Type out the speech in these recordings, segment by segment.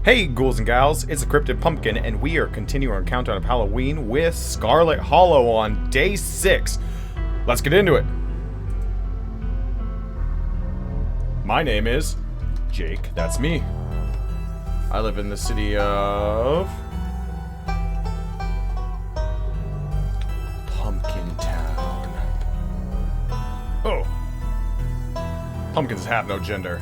Hey ghouls and gals, it's a Cryptid Pumpkin and we are continuing our countdown of Halloween with Scarlet Hollow on day 6. Let's get into it. My name is Jake, that's me. I live in the city of Pumpkin Town. Oh. Pumpkins have no gender.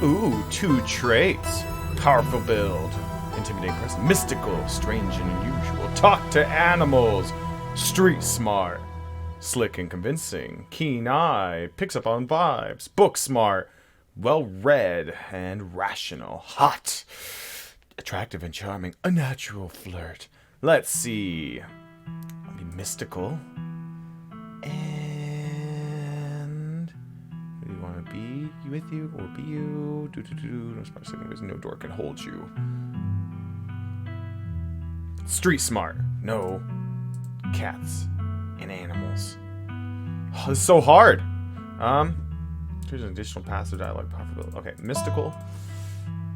Ooh, 2 traits. Powerful build. Intimidating presence. Mystical. Strange and unusual. Talk to animals. Street smart. Slick and convincing. Keen eye. Picks up on vibes. Book smart. Well read and rational. Hot. Attractive and charming. A natural flirt. Let's see. I'll be mystical. And who do you want to be? You with you or be you? No smart sitting. There's no door can hold you. Street smart. No cats and animals. Oh, this is so hard. Here's an additional passive dialogue possibility. Okay, mystical.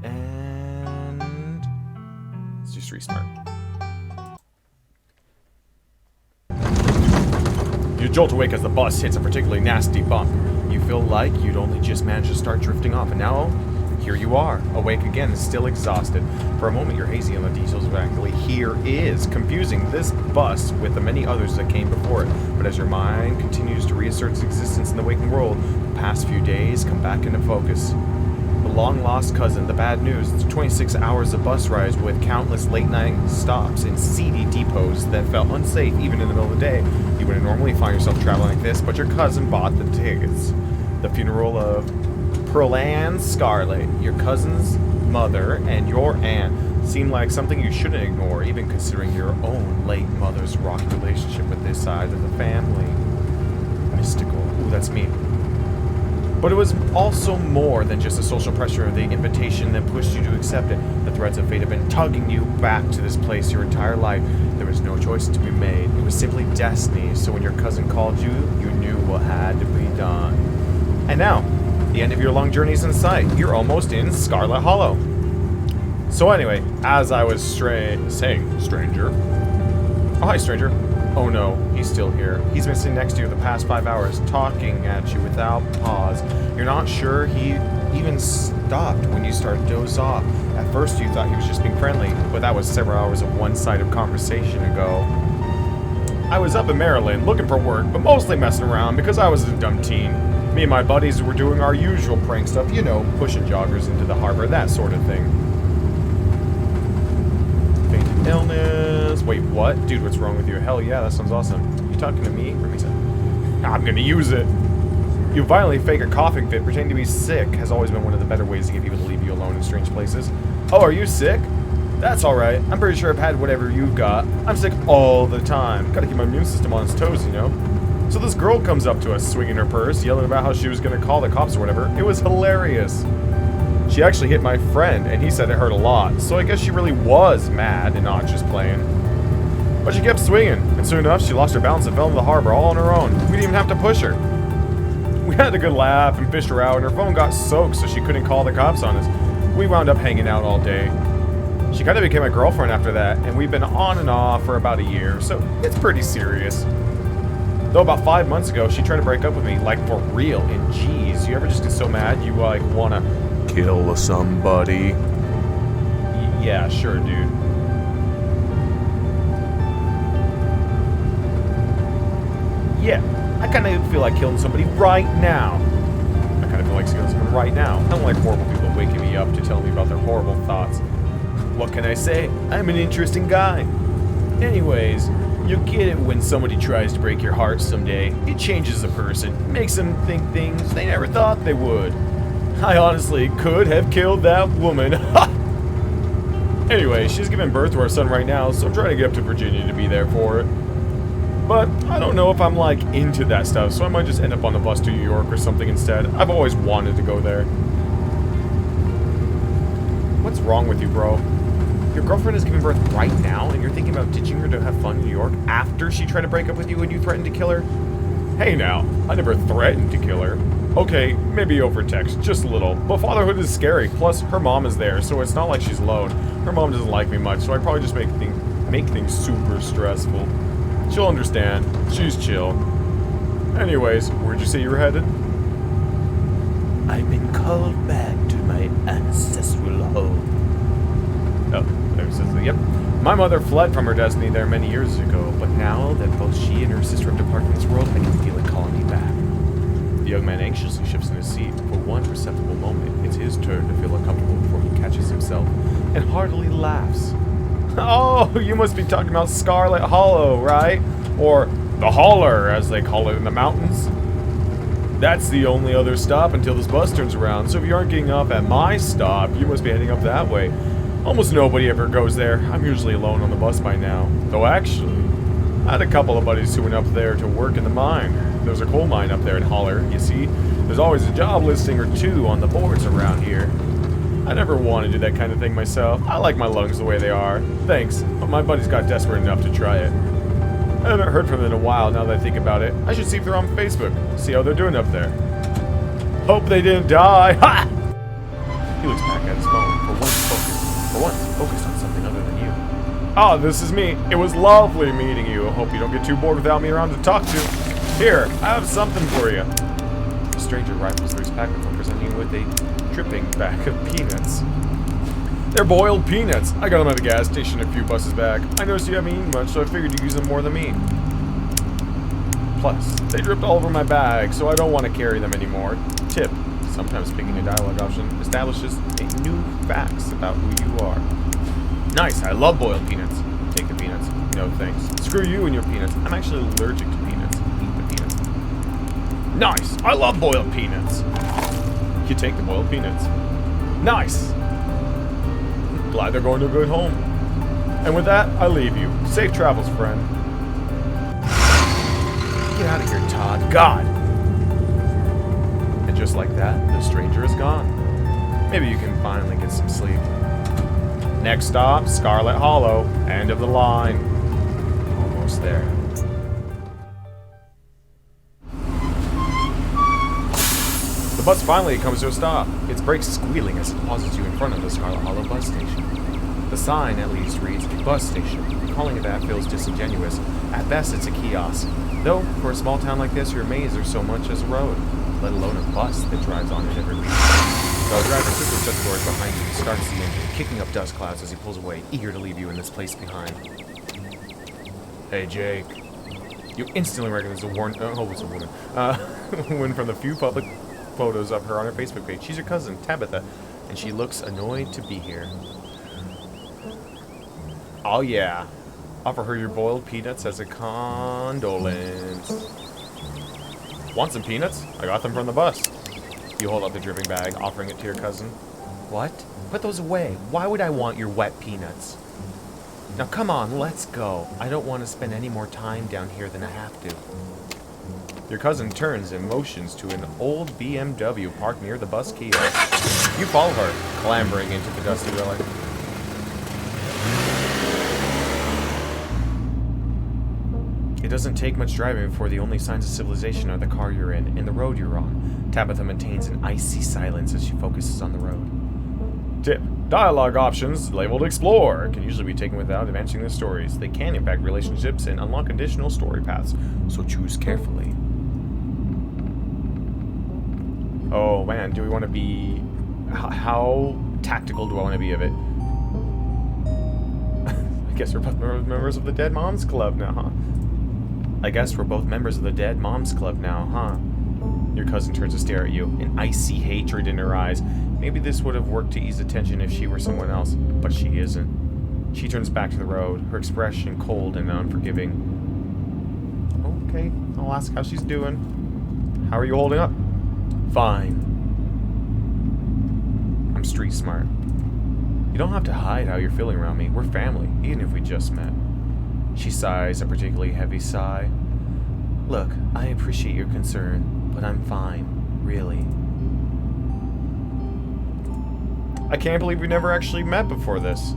And let's do street smart. You jolt awake as the bus hits a particularly nasty bump. You feel like you'd only just managed to start drifting off, and now here you are, awake again, still exhausted. For a moment, you're hazy on the details of actually here is, confusing this bus with the many others that came before it. But as your mind continues to reassert its existence in the waking world, the past few days come back into focus. The long-lost cousin, the bad news, it's 26 hours of bus rides with countless late-night stops in seedy depots that felt unsafe even in the middle of the day. You wouldn't normally find yourself traveling like this, but your cousin bought the tickets. The funeral of Pearl Ann Scarlet, your cousin's mother, and your aunt seem like something you shouldn't ignore, even considering your own late mother's rocky relationship with this side of the family. Mystical. Ooh, that's me. But it was also more than just the social pressure of the invitation that pushed you to accept it. The threads of fate have been tugging you back to this place your entire life. There was no choice to be made. It was simply destiny, so when your cousin called you, you knew what had to be done. And now, the end of your long journey is in sight. You're almost in Scarlet Hollow. So anyway, as I was saying, stranger. Oh, hi, stranger. Oh no, he's still here. He's been sitting next to you the past 5 hours, talking at you without pause. You're not sure he even stopped when you started to doze off. At first you thought he was just being friendly, but that was several hours of one-sided conversation ago. I was up in Maryland looking for work, but mostly messing around because I was a dumb teen. Me and my buddies were doing our usual prank stuff, you know, pushing joggers into the harbor, that sort of thing. Fainted illness. Wait, what? Dude, what's wrong with you? Hell yeah, that sounds awesome. You talking to me? I'm gonna use it. You violently fake a coughing fit, pretending to be sick has always been one of the better ways to get people to leave you alone in strange places. Oh, are you sick? That's alright. I'm pretty sure I've had whatever you've got. I'm sick all the time. Gotta keep my immune system on its toes, you know? So this girl comes up to us, swinging her purse, yelling about how she was gonna call the cops or whatever. It was hilarious. She actually hit my friend, and he said it hurt a lot, so I guess she really was mad and not just playing. But she kept swinging, and soon enough, she lost her balance and fell into the harbor all on her own. We didn't even have to push her. We had a good laugh and fished her out, and her phone got soaked so she couldn't call the cops on us. We wound up hanging out all day. She kind of became my girlfriend after that, and we've been on and off for about a year, so it's pretty serious. Though about 5 months ago, she tried to break up with me, like for real, and geez, you ever just get so mad you like wanna kill somebody? Yeah, sure, dude. Yeah, I kinda feel like killing somebody right now. I kinda feel like killing someone right now. I don't like horrible people waking me up to tell me about their horrible thoughts. What can I say? I'm an interesting guy. Anyways, you get it when somebody tries to break your heart someday. It changes a person, makes them think things they never thought they would. I honestly could have killed that woman. Anyway, she's giving birth to our son right now, so I'm trying to get up to Virginia to be there for it. But I don't know if I'm like into that stuff, so I might just end up on the bus to New York or something instead. I've always wanted to go there. What's wrong with you, bro? Your girlfriend is giving birth right now, and you're thinking about ditching her to have fun in New York after she tried to break up with you and you threatened to kill her? Hey now, I never threatened to kill her. Okay, maybe over text, just a little. But fatherhood is scary. Plus, her mom is there, so it's not like she's alone. Her mom doesn't like me much, so I probably just make things super stressful. She'll understand. She's chill. Anyways, where'd you say you were headed? I've been called back to my ancestral home. Oh, there says it. Yep. My mother fled from her destiny there many years ago, but now that both she and her sister have departed from this world, I can feel it calling me back. The young man anxiously shifts in his seat. For one perceptible moment, it's his turn to feel uncomfortable before he catches himself and heartily laughs. Oh, you must be talking about Scarlet Hollow, right? Or the Holler, as they call it in the mountains. That's the only other stop until this bus turns around, so if you aren't getting off at my stop, you must be heading up that way. Almost nobody ever goes there. I'm usually alone on the bus by now. Though actually, I had a couple of buddies who went up there to work in the mine. There's a coal mine up there in Holler, you see. There's always a job listing or two on the boards around here. I never want to do that kind of thing myself. I like my lungs the way they are. Thanks, but my buddies got desperate enough to try it. I haven't heard from them in a while now that I think about it. I should see if they're on Facebook. See how they're doing up there. Hope they didn't die. Ha! He looks back at his phone. For once, focused on something other than you. Ah, this is me. It was lovely meeting you. I hope you don't get too bored without me around to talk to. Here, I have something for you. The stranger rifles through his pack before presenting you with a dripping bag of peanuts. They're boiled peanuts. I got them at the gas station a few buses back. I noticed you haven't eaten much, so I figured you use them more than me. Plus, they dripped all over my bag, so I don't want to carry them anymore. Tip. Sometimes picking a dialogue option establishes new facts about who you are. Nice, I love boiled peanuts. Take the peanuts. No thanks. Screw you and your peanuts. I'm actually allergic to peanuts. Eat the peanuts. Nice, I love boiled peanuts. You take the boiled peanuts. Nice. Glad they're going to a good home. And with that, I leave you. Safe travels, friend. Get out of here, Todd. God! And just like that, the stranger is gone. Maybe you can finally get some sleep. Next stop, Scarlet Hollow. End of the line. Almost there. The bus finally comes to a stop. Its brakes squealing as it pauses you in front of the Scarlet Hollow bus station. The sign, at least, reads bus station. Calling it that feels disingenuous. At best, it's a kiosk. Though, for a small town like this, you're amazed there's so much as a road, let alone a bus that drives on it every week. The driver quickly shuts doors behind you and starts the engine, kicking up dust clouds as he pulls away, eager to leave you in this place behind. Hey, Jake. You instantly recognize it's a woman. One from the few public photos of her on her Facebook page. She's your cousin, Tabitha, and she looks annoyed to be here. Oh yeah. Offer her your boiled peanuts as a condolence. Want some peanuts? I got them from the bus. You hold up the dripping bag, offering it to your cousin. What? Put those away. Why would I want your wet peanuts? Now come on, let's go. I don't want to spend any more time down here than I have to. Your cousin turns and motions to an old BMW parked near the bus kiosk. You follow her, clambering into the dusty relic. It doesn't take much driving before the only signs of civilization are the car you're in and the road you're on. Tabitha maintains an icy silence as she focuses on the road. Tip. Dialogue options, labeled Explore, can usually be taken without advancing the stories. They can impact relationships and unlock additional story paths, so choose carefully. Oh man, do we want to be... How tactical do I want to be of it? I guess we're both members of the Dead Moms Club now, huh? Your cousin turns to stare at you, an icy hatred in her eyes. Maybe this would have worked to ease the tension if she were someone else, but she isn't. She turns back to the road, her expression cold and unforgiving. Okay, I'll ask how she's doing. How are you holding up? Fine. I'm street smart. You don't have to hide how you're feeling around me. We're family, even if we just met. She sighs, a particularly heavy sigh. Look, I appreciate your concern, but I'm fine, really. I can't believe we never actually met before this.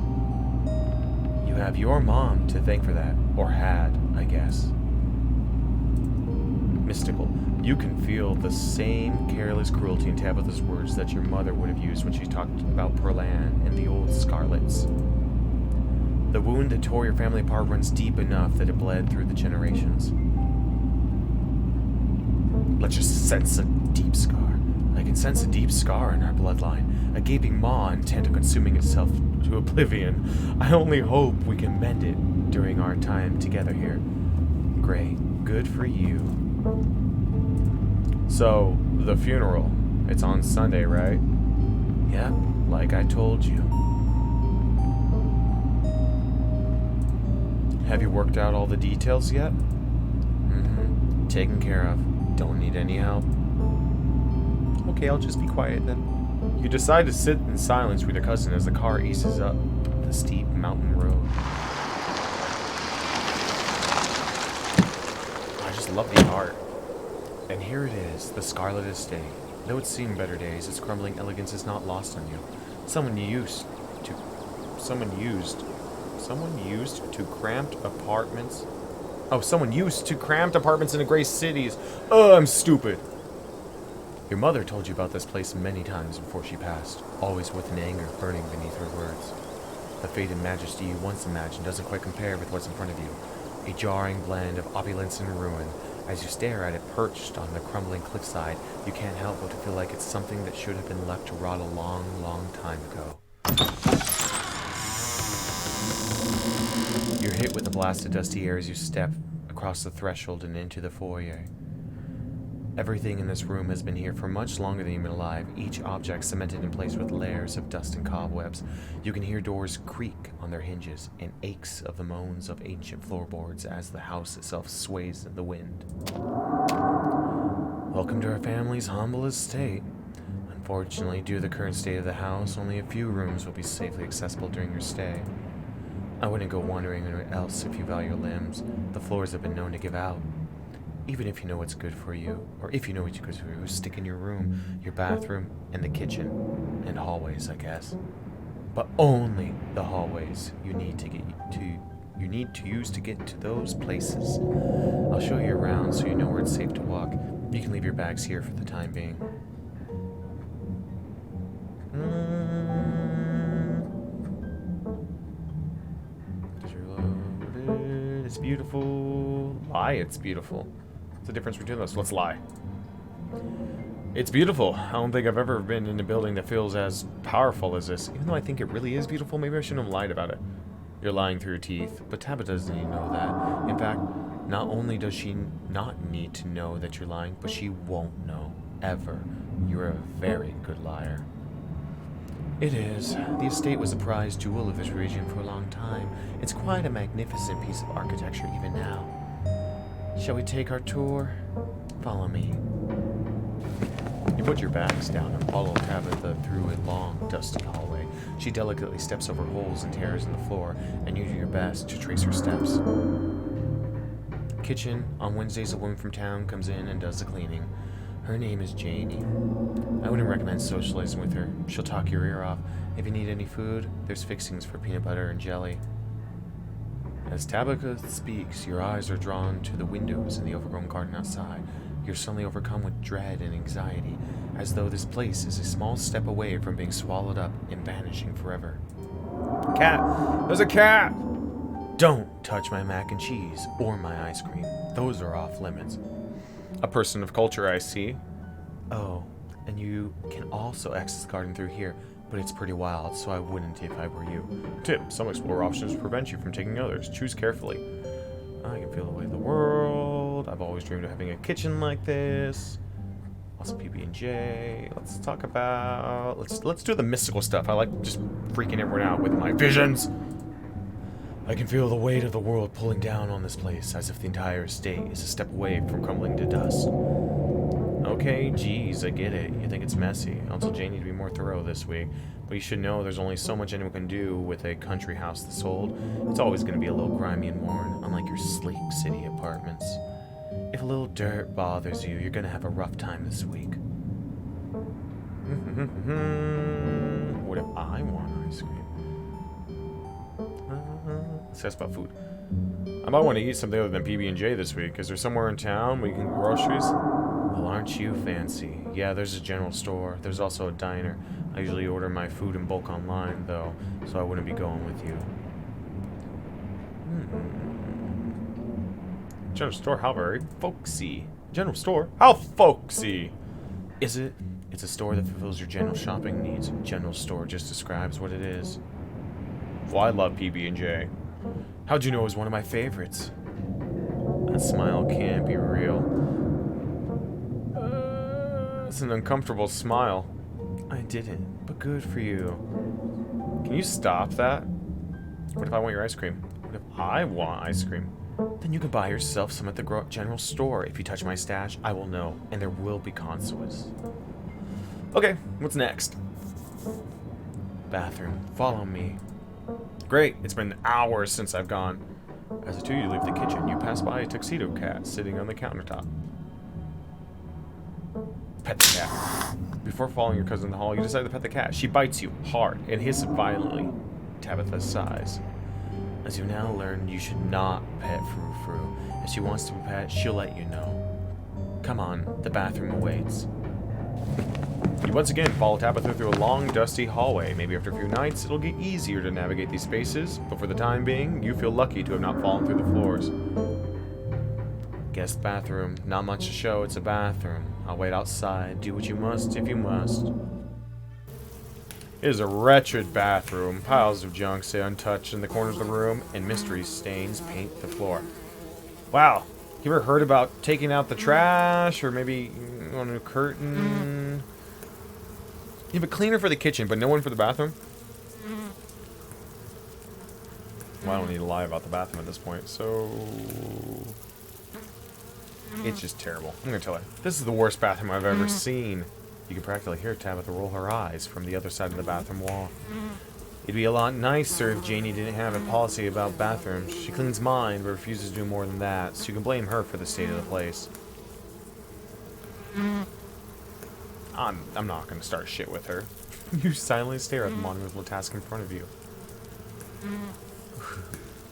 You have your mom to thank for that, or had, I guess. Mystical. You can feel the same careless cruelty in Tabitha's words that your mother would have used when she talked about Perlan and the old Scarlets. The wound that tore your family apart runs deep enough that it bled through the generations. Let's just sense a deep scar. I can sense a deep scar in our bloodline, a gaping maw intent on consuming itself to oblivion. I only hope we can mend it during our time together here. Great. Good for you. So, the funeral. It's on Sunday, right? Yeah, like I told you. Have you worked out all the details yet? Mm-hmm. Taken care of. Don't need any help. Okay, I'll just be quiet then. You decide to sit in silence with your cousin as the car eases up the steep mountain road. I just love the art. And here it is, the Scarlet Estate. Though it's seen better days, its crumbling elegance is not lost on you. Someone used to cramped apartments. Oh, someone used to cramped apartments in the great cities. I'm stupid. Your mother told you about this place many times before she passed, always with an anger burning beneath her words. The faded majesty you once imagined doesn't quite compare with what's in front of you. A jarring blend of opulence and ruin. As you stare at it perched on the crumbling cliffside, you can't help but to feel like it's something that should have been left to rot a long, long time ago. You're hit with a blast of dusty air as you step across the threshold and into the foyer. Everything in this room has been here for much longer than you've been alive, each object cemented in place with layers of dust and cobwebs. You can hear doors creak on their hinges and aches of the moans of ancient floorboards as the house itself sways in the wind. Welcome to our family's humble estate. Unfortunately, due to the current state of the house, only a few rooms will be safely accessible during your stay. I wouldn't go wandering anywhere else if you value your limbs. The floors have been known to give out. Even if you know what's good for you, or if you know what's good for you, stick in your room, your bathroom, and the kitchen, and hallways, I guess. But only the hallways you need to use to get to those places. I'll show you around so you know where it's safe to walk. You can leave your bags here for the time being. It's beautiful. Lie, it's beautiful. What's the difference between those? Let's lie. It's beautiful. I don't think I've ever been in a building that feels as powerful as this. Even though I think it really is beautiful, maybe I shouldn't have lied about it. You're lying through your teeth, but Tabby doesn't even know that. In fact, not only does she not need to know that you're lying, but she won't know, ever. You're a very good liar. It is. The estate was a prized jewel of this region for a long time. It's quite a magnificent piece of architecture even now. Shall we take our tour? Follow me. You put your bags down and follow Tabitha through a long, dusty hallway. She delicately steps over holes and tears in the floor, and you do your best to trace her steps. Kitchen. On Wednesdays, a woman from town comes in and does the cleaning. Her name is Janie. I wouldn't recommend socializing with her. She'll talk your ear off. If you need any food, there's fixings for peanut butter and jelly. As Tabitha speaks, your eyes are drawn to the windows in the overgrown garden outside. You're suddenly overcome with dread and anxiety, as though this place is a small step away from being swallowed up and vanishing forever. Cat! There's a cat! Don't touch my mac and cheese or my ice cream. Those are off limits. A person of culture, I see. Oh, and you can also access the garden through here, but it's pretty wild, so I wouldn't if I were you. Tip, some explore options prevent you from taking others. Choose carefully. I can feel the weight of the world. I've always dreamed of having a kitchen like this. Also PB&J. Let's talk about... Let's do the mystical stuff. I like just freaking everyone out with my visions. I can feel the weight of the world pulling down on this place, as if the entire estate is a step away from crumbling to dust. Okay, geez, I get it. You think it's messy. I'll tell Janie to be more thorough this week. But you should know there's only so much anyone can do with a country house this old. It's always going to be a little grimy and worn, unlike your sleek city apartments. If a little dirt bothers you, you're going to have a rough time this week. What if I want ice cream? Let's ask about food. I might want to eat something other than PB&J this week. Is there somewhere in town we can get groceries? Well, aren't you fancy? Yeah, there's a general store. There's also a diner. I usually order my food in bulk online, though, so I wouldn't be going with you. General store, how very folksy. General store? How folksy! Is it? It's a store that fulfills your general shopping needs. General store just describes what it is. Well, I love PB&J. How'd you know it was one of my favorites? That smile can't be real. It's an uncomfortable smile. I didn't, but good for you. Can you stop that? What if I want your ice cream? What if I want ice cream? Then you can buy yourself some at the general store. If you touch my stash, I will know, and there will be consequences. Okay, what's next? Bathroom. Follow me. Great, it's been hours since I've gone. As the two of you leave the kitchen, you pass by a tuxedo cat sitting on the countertop. Pet the cat. Before following your cousin in the hall, you decide to pet the cat. She bites you hard and hisses violently. Tabitha sighs. As you now learn, you should not pet Frou-Frou. If she wants to be pet, she'll let you know. Come on, the bathroom awaits. You once again follow Tabitha through a long, dusty hallway. Maybe after a few nights, it'll get easier to navigate these spaces, but for the time being, you feel lucky to have not fallen through the floors. Guest bathroom. Not much to show, it's a bathroom. I'll wait outside. Do what you must if you must. It is a wretched bathroom. Piles of junk stay untouched in the corners of the room, and mystery stains paint the floor. Wow. You ever heard about taking out the trash, or maybe on a curtain? You have a cleaner for the kitchen, but no one for the bathroom? Well, I don't need to lie about the bathroom at this point, so... It's just terrible. I'm gonna tell her. This is the worst bathroom I've ever seen. You can practically hear Tabitha roll her eyes from the other side of the bathroom wall. It'd be a lot nicer if Janie didn't have a policy about bathrooms. She cleans mine, but refuses to do more than that, so you can blame her for the state of the place. I'm not gonna start shit with her. You silently stare at the monumental task in front of you.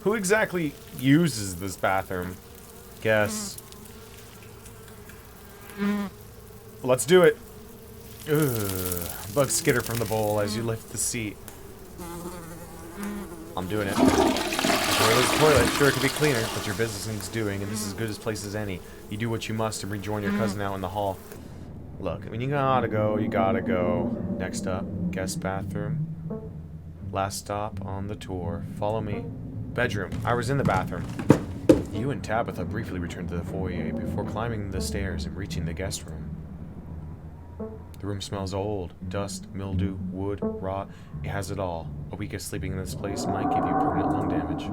Who exactly uses this bathroom? Guess. Let's do it. Ugh. Bug skitter from the bowl as you lift the seat. I'm doing it. The toilet, sure it could be cleaner, but your business needs doing, and this is as good a place as any. You do what you must and rejoin your cousin out in the hall. Look, when you gotta go, you gotta go. Next up, guest bathroom. Last stop on the tour. Follow me. Bedroom. I was in the bathroom. You and Tabitha briefly returned to the foyer before climbing the stairs and reaching the guest room. The room smells old. Dust, mildew, wood, rot. It has it all. A week of sleeping in this place might give you permanent lung damage.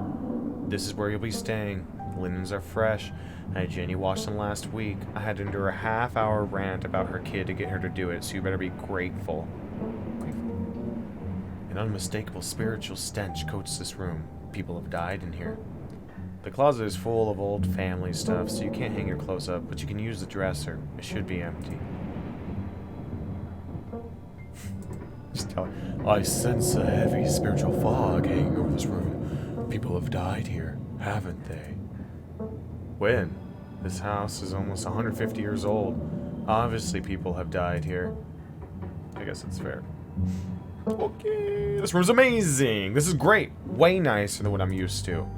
This is where you'll be staying. Linens are fresh. I had Jenny wash them last week. I had to endure a half-hour rant about her kid to get her to do it, so you better be grateful. An unmistakable spiritual stench coats this room. People have died in here. The closet is full of old family stuff, so you can't hang your clothes up, but you can use the dresser. It should be empty. Just tell her, I sense a heavy spiritual fog hanging over this room. People have died here, haven't they? When? This house is almost 150 years old. Obviously people have died here. I guess it's fair. Okay, this room's amazing. This is great. Way nicer than what I'm used to.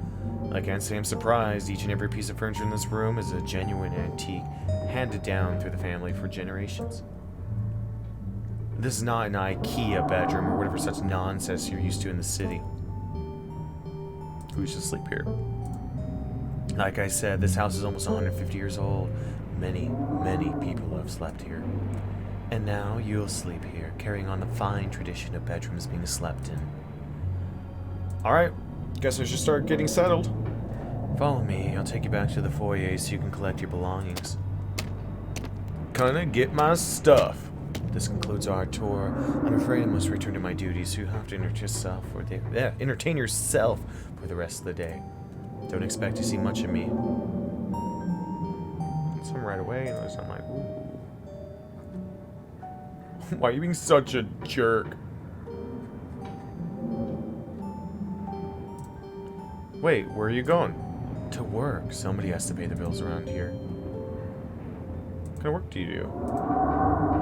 I can't say I'm surprised. Each and every piece of furniture in this room is a genuine antique, handed down through the family for generations. This is not an IKEA bedroom or whatever such nonsense you're used to in the city. Who should sleep here? Like I said, this house is almost 150 years old. Many, many people have slept here. And now you'll sleep here, carrying on the fine tradition of bedrooms being slept in. Alright, guess I should start getting settled. Follow me, I'll take you back to the foyer so you can collect your belongings. Gonna get my stuff. This concludes our tour. I'm afraid I must return to my duties, so you have to entertain yourself for the rest of the day. Don't expect to see much of me. Some right away, and I'm like, ooh. Why are you being such a jerk? Wait, where are you going? To work. Somebody has to pay the bills around here. kind of work do you do?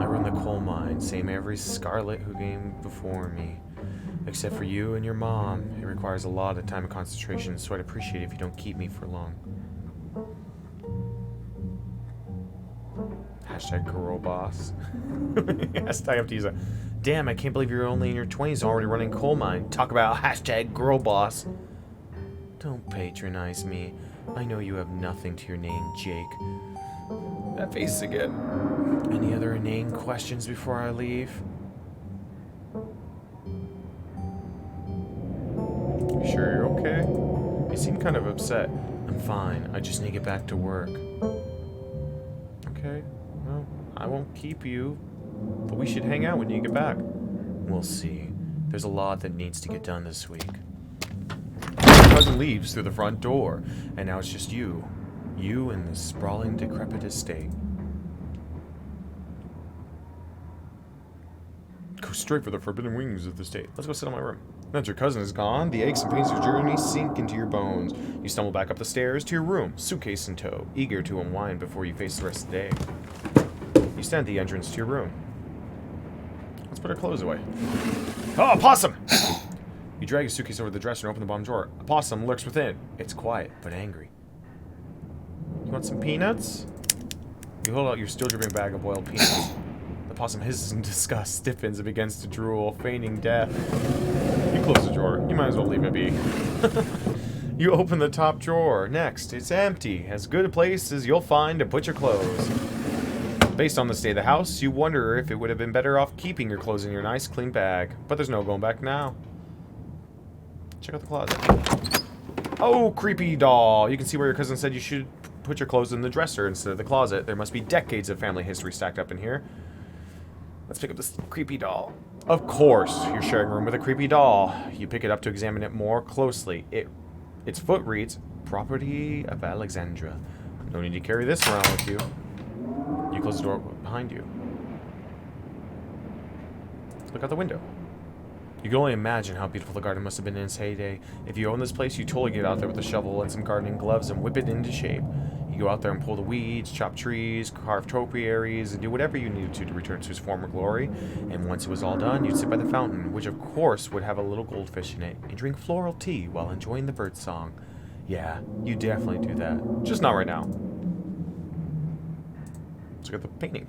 I run the coal mine, same every Scarlet who came before me. Except for you and your mom. It requires a lot of time and concentration, so I'd appreciate it if you don't keep me for long. Hashtag girl boss. Hashtag I have to use a... Damn, I can't believe you're only in your 20s already running coal mine. Talk about hashtag girl boss. Don't patronize me. I know you have nothing to your name, Jake. That face again. Any other inane questions before I leave? You sure you're okay? You seem kind of upset. I'm fine. I just need to get back to work. Okay. Well, I won't keep you. But we should hang out when you get back. We'll see. There's a lot that needs to get done this week. Your cousin leaves through the front door, and now it's just you. You and this sprawling, decrepit estate. Go straight for the forbidden wings of the state. Let's go sit in my room. Now that your cousin is gone, the aches and pains of your journey sink into your bones. You stumble back up the stairs to your room, suitcase in tow, eager to unwind before you face the rest of the day. You stand at the entrance to your room. Let's put our clothes away. Oh, a possum! You drag your suitcase over the dresser and open the bottom drawer. A possum lurks within. It's quiet, but angry. You want some peanuts? You hold out your still dripping bag of boiled peanuts. The possum hisses in disgust, stiffens, and begins to drool, feigning death. You close the drawer. You might as well leave it be. You open the top drawer. Next, it's empty. As good a place as you'll find to put your clothes. Based on the state of the house, you wonder if it would have been better off keeping your clothes in your nice, clean bag. But there's no going back now. Check out the closet. Oh, creepy doll. You can see where your cousin said you should put your clothes in the dresser instead of the closet. There must be decades of family history stacked up in here. Let's pick up this creepy doll. Of course, you're sharing a room with a creepy doll. You pick it up to examine it more closely. Its foot reads, Property of Alexandra. No need to carry this around with you. You close the door behind you. Look out the window. You can only imagine how beautiful the garden must have been in its heyday. If you own this place, you totally get out there with a shovel and some gardening gloves and whip it into shape. You go out there and pull the weeds, chop trees, carve topiaries, and do whatever you needed to return to its former glory. And once it was all done, you'd sit by the fountain, which of course would have a little goldfish in it, and drink floral tea while enjoying the bird song. Yeah, you definitely do that. Just not right now. Let's look at the painting.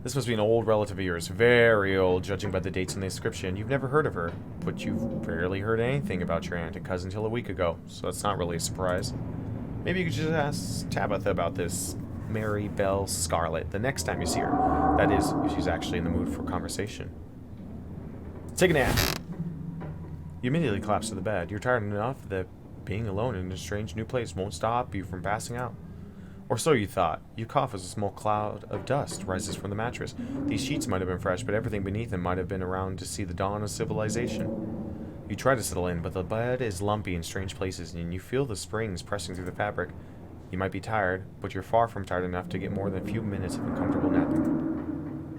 This must be an old relative of yours. Very old, judging by the dates in the inscription. You've never heard of her, but you've rarely heard anything about your aunt and cousin until a week ago, so that's not really a surprise. Maybe you could just ask Tabitha about this Mary Belle Scarlet the next time you see her. That is, if she's actually in the mood for conversation. Take a nap. You immediately collapse to the bed. You're tired enough that being alone in a strange new place won't stop you from passing out. Or so you thought. You cough as a small cloud of dust rises from the mattress. These sheets might have been fresh, but everything beneath them might have been around to see the dawn of civilization. You try to settle in, but the bed is lumpy in strange places, and you feel the springs pressing through the fabric. You might be tired, but you're far from tired enough to get more than a few minutes of uncomfortable napping.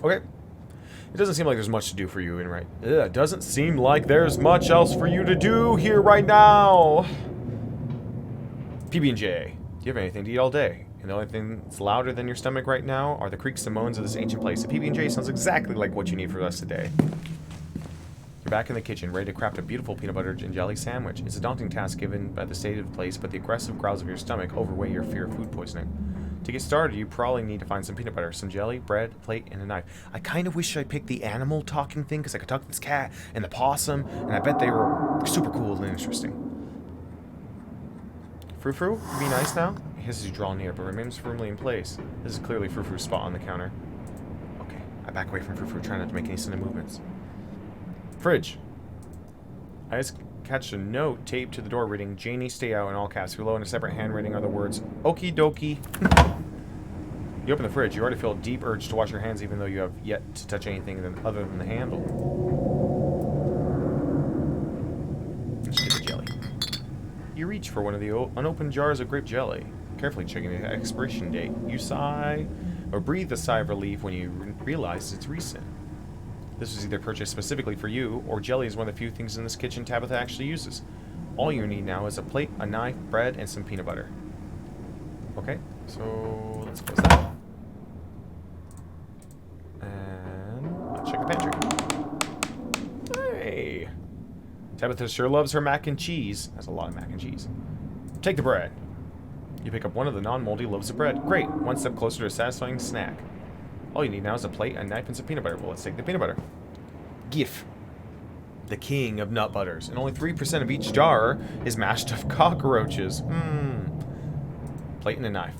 Okay. It doesn't seem like there's much to do for you in right... It doesn't seem like there's much else for you to do here right now. PB&J. Do you have anything to eat all day? And the only thing that's louder than your stomach right now are the creaks and moans of this ancient place. The PB&J sounds exactly like what you need for the rest of the day. You're back in the kitchen, ready to craft a beautiful peanut butter and jelly sandwich. It's a daunting task given by the state of the place, but the aggressive growls of your stomach overweigh your fear of food poisoning. To get started, you probably need to find some peanut butter, some jelly, bread, a plate, and a knife. I kind of wish I picked the animal talking thing, because I could talk to this cat and the possum, and I bet they were super cool and interesting. Frou-Frou, be nice now? He hisses as you draw near, but remains firmly in place. This is clearly Frou-Frou's spot on the counter. Okay, I back away from Frou-Frou, trying not to make any sudden movements. Fridge. I just catch a note taped to the door reading, Janie, stay out, in all caps. Below in a separate handwriting are the words, okie dokie. You open the fridge. You already feel a deep urge to wash your hands, even though you have yet to touch anything other than the handle. Let's get the jelly. You reach for one of the unopened jars of grape jelly, carefully checking the expiration date. You sigh, or breathe a sigh of relief when you realize it's recent. This was either purchased specifically for you, or jelly is one of the few things in this kitchen Tabitha actually uses. All you need now is a plate, a knife, bread, and some peanut butter. Okay? So let's close that. And let's check the pantry. Hey! Tabitha sure loves her mac and cheese. That's a lot of mac and cheese. Take the bread. You pick up one of the non-moldy loaves of bread. Great! One step closer to a satisfying snack. All you need now is a plate, a knife, and some peanut butter. Well, let's take the peanut butter. Gif. The king of nut butters. And only 3% of each jar is mashed up cockroaches. Plate and a knife.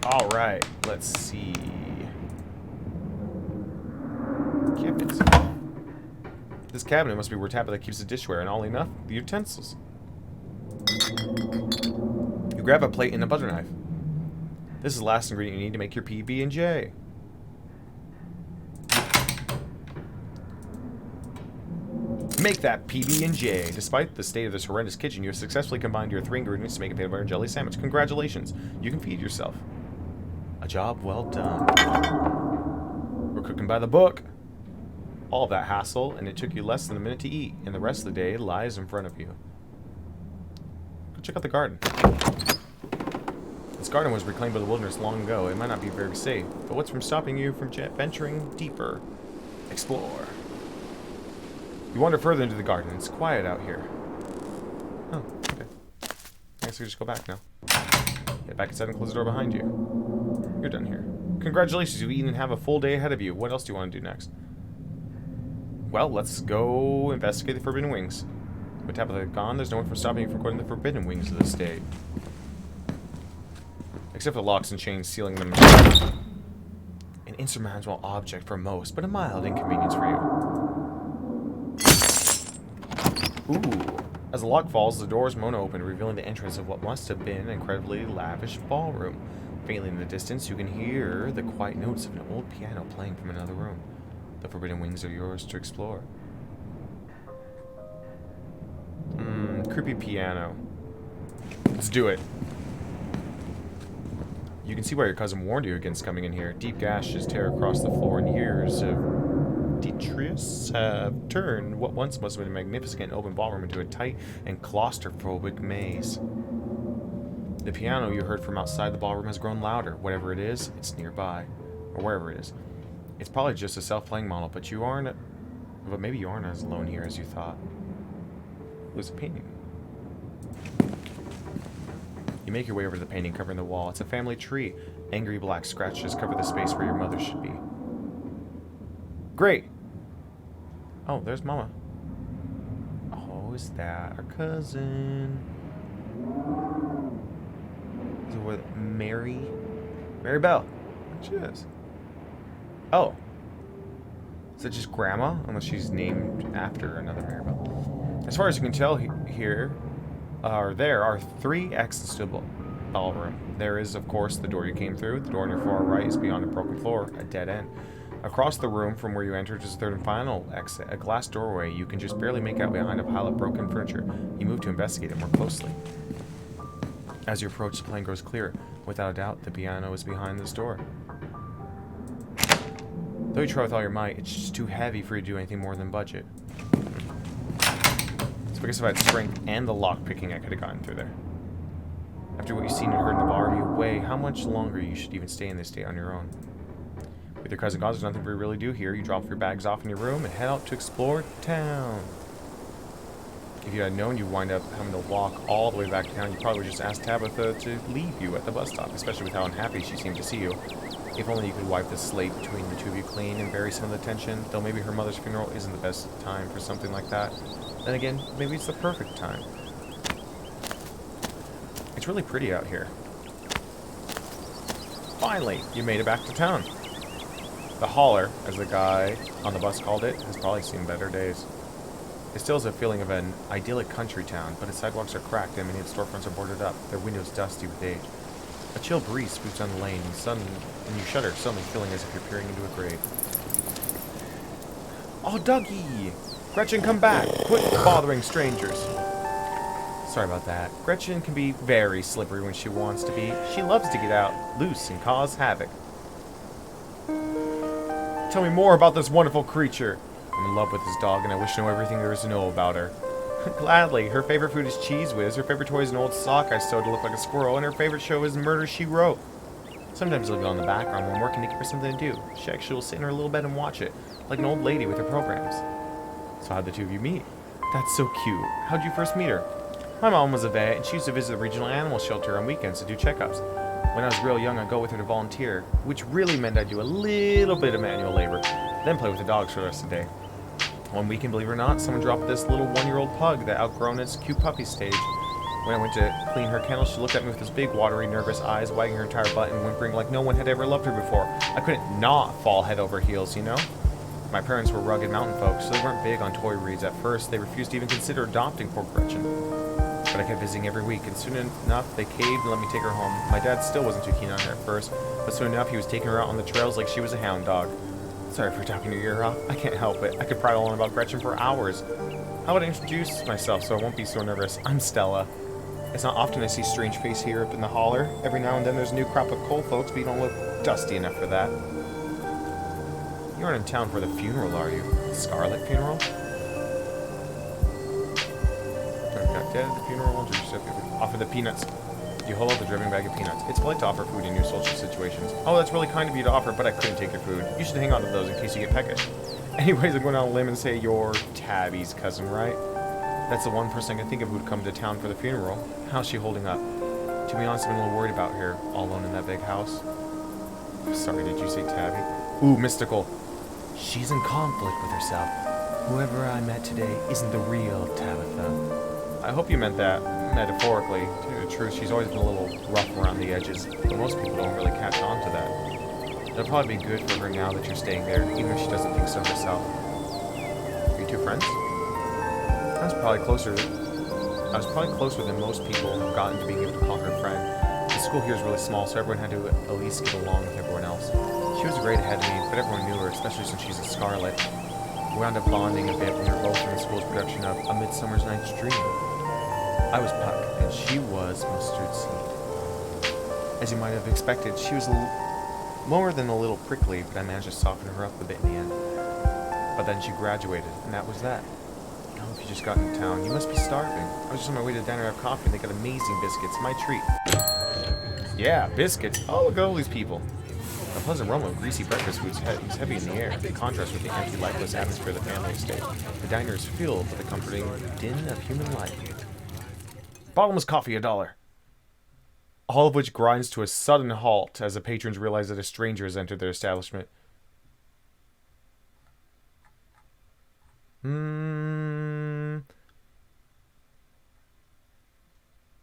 Alright, let's see. Cabinets. This cabinet must be where Tabitha keeps the dishware, and all enough, the utensils. You grab a plate and a butter knife. This is the last ingredient you need to make your PB&J. Make that PB&J. Despite the state of this horrendous kitchen, you have successfully combined your 3 ingredients to make a peanut butter and jelly sandwich. Congratulations. You can feed yourself. A job well done. We're cooking by the book. All of that hassle, and it took you less than a minute to eat, and the rest of the day lies in front of you. Go check out the garden. This garden was reclaimed by the wilderness long ago. It might not be very safe, but what's from stopping you from venturing deeper? Explore. You wander further into the garden. It's quiet out here. Oh, okay. I guess we just go back now. Get back inside and close the door behind you. You're done here. Congratulations, you've eaten and have a full day ahead of you. What else do you want to do next? Well, let's go investigate the Forbidden Wings. With Tabitha gone, there's no one from stopping you from going to the Forbidden Wings of the estate. Except for the locks and chains sealing them. An insurmountable object for most, but a mild inconvenience for you. Ooh. As the lock falls, the doors moan open, revealing the entrance of what must have been an incredibly lavish ballroom. Faintly in the distance, you can hear the quiet notes of an old piano playing from another room. The Forbidden Wings are yours to explore. Creepy piano. Let's do it. You can see why your cousin warned you against coming in here. Deep gashes tear across the floor, and years of detritus have turned what once must have been a magnificent open ballroom into a tight and claustrophobic maze. The piano you heard from outside the ballroom has grown louder. Whatever it is, it's nearby. Or wherever it is. It's probably just a self-playing model, but maybe you aren't as alone here as you thought. It was a painting. You make your way over to the painting covering the wall. It's a family tree. Angry black scratches cover the space where your mother should be. Great! Oh, there's Mama. Oh, is that our cousin? Is it with Mary? Mary Bell. She is. Oh. Is that just Grandma? Unless she's named after another Mary Bell. As far as you can tell there are 3 exits to the ballroom. There is, of course, the door you came through. The door on your far right is beyond a broken floor, a dead end. Across the room from where you entered is the 3rd and final exit, a glass doorway you can just barely make out behind a pile of broken furniture. You move to investigate it more closely. As you approach, the plan grows clearer. Without a doubt, the piano is behind this door. Though you try with all your might, it's just too heavy for you to do anything more than budget. So I guess if I had strength and the lock picking, I could have gotten through there. After what you've seen and heard in the ballroom, you weigh how much longer you should even stay in this state on your own. With your cousin gone, there's nothing for you to really do here. You drop your bags off in your room and head out to explore town. If you had known you'd wind up having to walk all the way back to town, you probably just asked Tabitha to leave you at the bus stop, especially with how unhappy she seemed to see you. If only you could wipe the slate between the two of you clean and bury some of the tension, though maybe her mother's funeral isn't the best time for something like that. Then again, maybe it's the perfect time. It's really pretty out here. Finally, you made it back to town. The hauler, as the guy on the bus called it, has probably seen better days. It still has a feeling of an idyllic country town, but its sidewalks are cracked and many of the storefronts are boarded up, their windows dusty with age. A chill breeze sweeps down the lane, and you shudder, suddenly feeling as if you're peering into a grave. Oh, Dougie! Gretchen, come back! Quit bothering strangers! Sorry about that. Gretchen can be very slippery when she wants to be. She loves to get out loose and cause havoc. Tell me more about this wonderful creature. I'm in love with this dog, and I wish to know everything there is to know about her. Gladly. Her favorite food is Cheese Whiz. Her favorite toy is an old sock I sewed to look like a squirrel, and her favorite show is Murder, She Wrote. Sometimes I leave it on the background when I'm working to give her something to do. She actually will sit in her little bed and watch it, like an old lady with her programs. So how'd the two of you meet? That's so cute. How'd you first meet her? My mom was a vet, and she used to visit the regional animal shelter on weekends to do checkups. When I was real young, I'd go with her to volunteer, which really meant I'd do a little bit of manual labor, then play with the dogs for the rest of the day. One weekend, believe it or not, someone dropped this little 1-year-old pug that outgrown its cute puppy stage. When I went to clean her kennel, she looked at me with those big, watery, nervous eyes, wagging her entire butt and whimpering like no one had ever loved her before. I couldn't not fall head over heels, you know? My parents were rugged mountain folks, so they weren't big on toy breeds at first. They refused to even consider adopting poor Gretchen. But I kept visiting every week, and soon enough, they caved and let me take her home. My dad still wasn't too keen on her at first, but soon enough, he was taking her out on the trails like she was a hound dog. Sorry for talking your ear off. I can't help it. I could prattle on about Gretchen for hours. How would I introduce myself so I won't be so nervous? I'm Stella. It's not often I see strange face here up in the holler. Every now and then there's a new crop of coal folks, but you don't look dusty enough for that. You aren't in town for the funeral, are you? The Scarlet funeral? Not dead at the funeral. Offer the peanuts. You hold out the dripping bag of peanuts. It's polite to offer food in new social situations. Oh, that's really kind of you to offer, but I couldn't take your food. You should hang on to those in case you get peckish. Anyways, I'm going on a limb and say you're Tabby's cousin, right? That's the one person I can think of who'd come to town for the funeral. How's she holding up? To be honest, I've been a little worried about her, all alone in that big house. Sorry, did you say Tabby? Ooh, mystical. She's in conflict with herself. Whoever I met today isn't the real Tabitha. I hope you meant that metaphorically. To tell you the truth, she's always been a little rough around the edges, but most people don't really catch on to that. It'll probably be good for her now that you're staying there, even if she doesn't think so herself. Are you two friends? I was probably closer than most people have gotten to being able to call her a friend. The school here is really small, so everyone had to at least get along with everyone else. She was great ahead of me, but everyone knew her, especially since she's a Scarlet. We wound up bonding a bit when we were both in the school's production of A Midsummer's Night's Dream. I was Puck, and she was Mustard Seed. As you might have expected, she was more than a little prickly, but I managed to soften her up a bit in the end. But then she graduated, and that was that. I hope you just got into town. You must be starving. I was just on my way to the diner to have coffee, and they got amazing biscuits. My treat. Yeah, biscuits. Oh, look at all these people. A pleasant aroma of greasy breakfast foods is heavy in the air, in contrast with the empty, lifeless atmosphere of the family estate. The diner is filled with the comforting din of human life. Bottomless coffee, $1. All of which grinds to a sudden halt as the patrons realize that a stranger has entered their establishment.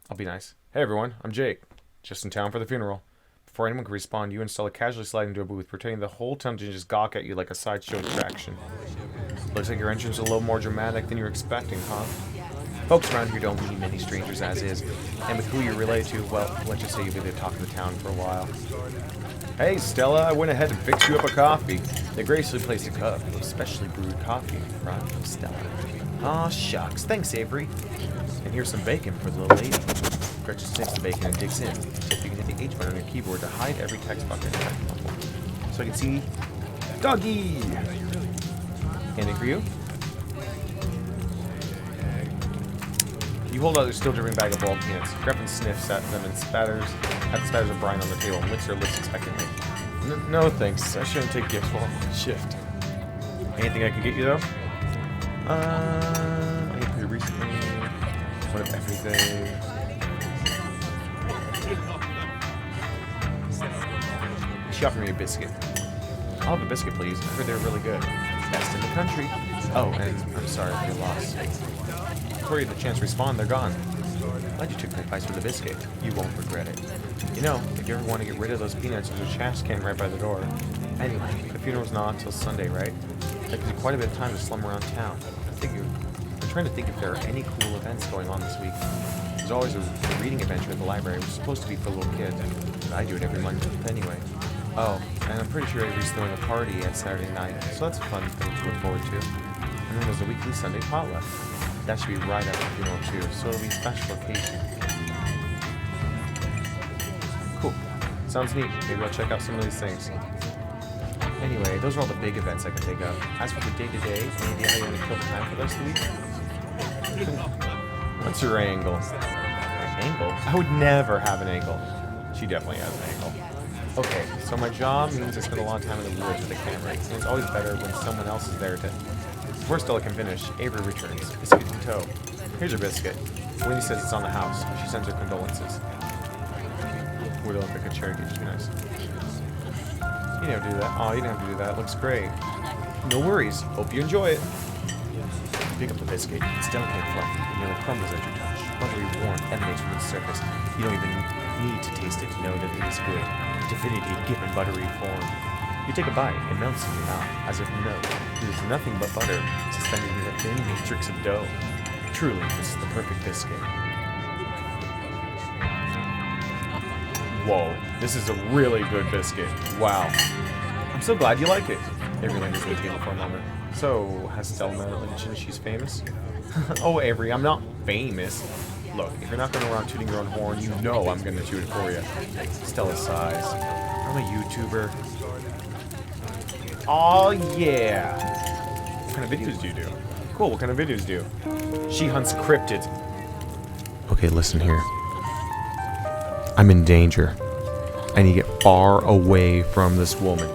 I'll be nice. Hey everyone, I'm Jake. Just in town for the funeral. Before anyone can respond, you and Stella casually slide into a booth, pretending the whole town to just gawk at you like a sideshow attraction. Looks like your entrance is a little more dramatic than you were expecting, huh? Folks around here don't meet many strangers as is, and with who you're related to, well, let's just say you've been the talk of the town for a while. Hey Stella, I went ahead and fixed you up a coffee. They graciously placed a cup of specially brewed coffee in front of Stella. Aw, shucks. Thanks, Avery. And here's some bacon for the little lady. Gretchen sniffs the bacon and digs in. So you can hit the H button on your keyboard to hide every text box in the so I can see doggy. Anything for you? You hold out your still dripping bag of boiled peanuts. Gretchen sniffs at them and spatters at the spatters of brine on the table and licks her lips expectantly. No thanks. I shouldn't take gifts while I'm on shift. Anything I can get you though? I ate pretty recently. One of everything. She offered me a biscuit. I'll have a biscuit, please. I heard they're really good. Best in the country. Oh, and I'm sorry if you're lost. Before you had the chance to respond, they're gone. Glad you took my advice with the biscuit. You won't regret it. You know, if you ever want to get rid of those peanuts, there's a trash can right by the door. Anyway, the funeral's not until Sunday, right? That gives you quite a bit of time to slum around town. I'm trying to think if there are any cool events going on this week. There's always a reading adventure at the library, which is supposed to be for little kids. But I do it every month anyway. Oh, and I'm pretty sure Avery's throwing a party at Saturday night, so that's a fun thing to look forward to. And then there's a weekly Sunday potluck. That should be right after the funeral too, so it'll be a special occasion. Cool. Sounds neat. Maybe I'll check out some of these things. Anyway, those are all the big events I can think of. As for the day-to-day, any idea how you're going to kill the time for the rest of the week? What's your angle? Angle? I would never have an angle. She definitely has an angle. Okay, so my job means I spend a lot of time in the woods with a camera, and it's always better when someone else is there to... Before Stella can finish, Avery returns, biscuit in tow. Here's her biscuit. Wendy says it's on the house. She sends her condolences. Would look like a cherry cake, should be nice. You didn't have to do that. Oh, you didn't have to do that. Looks great. No worries. Hope you enjoy it. Pick up the biscuit. It's delicate and fluffy. It nearly crumbles at your touch. Buttery warmth emanates from its surface. You don't even need to taste it to know that it is good. Divinity given buttery form. You take a bite. It melts in your mouth, as if no. It is nothing but butter, suspended in a thin matrix of dough. Truly, this is the perfect biscuit. Whoa, this is a really good biscuit. Wow. I'm so glad you like it. Avery lingers at the table for a moment. So, has Stella mentioned she's famous? Oh, Avery, I'm not famous. Look, if you're not going around tooting your own horn, you know I'm going to toot it for you. Stella sighs. I'm a YouTuber. Oh yeah. What kind of videos do you do? Cool, what kind of videos do you? She hunts cryptids. Okay, listen here. I'm in danger. I need to get far away from this woman.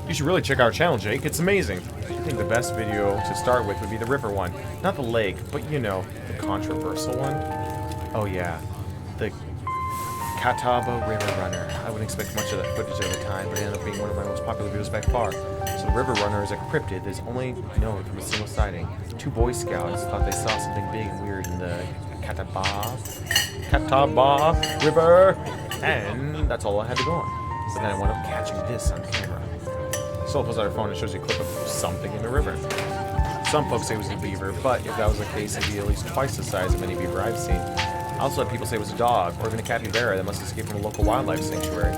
You should really check out our channel, Jake. It's amazing. I think the best video to start with would be the river one. Not the lake, but you know, the controversial one. Oh yeah, the Catawba River Runner. I wouldn't expect much of that footage at the time, but it ended up being one of my most popular videos by far. So the River Runner is a cryptid that is only known from a single sighting. 2 Boy Scouts thought they saw something big and weird in the Catawba River, and that's all I had to go on. But then I wound up catching this on camera. Soul pulls out her phone and shows you a clip of something in the river. Some folks say it was a beaver, but if that was the case, it'd be at least twice the size of any beaver I've seen. I also had people say it was a dog, or even a capybara that must have escaped from a local wildlife sanctuary.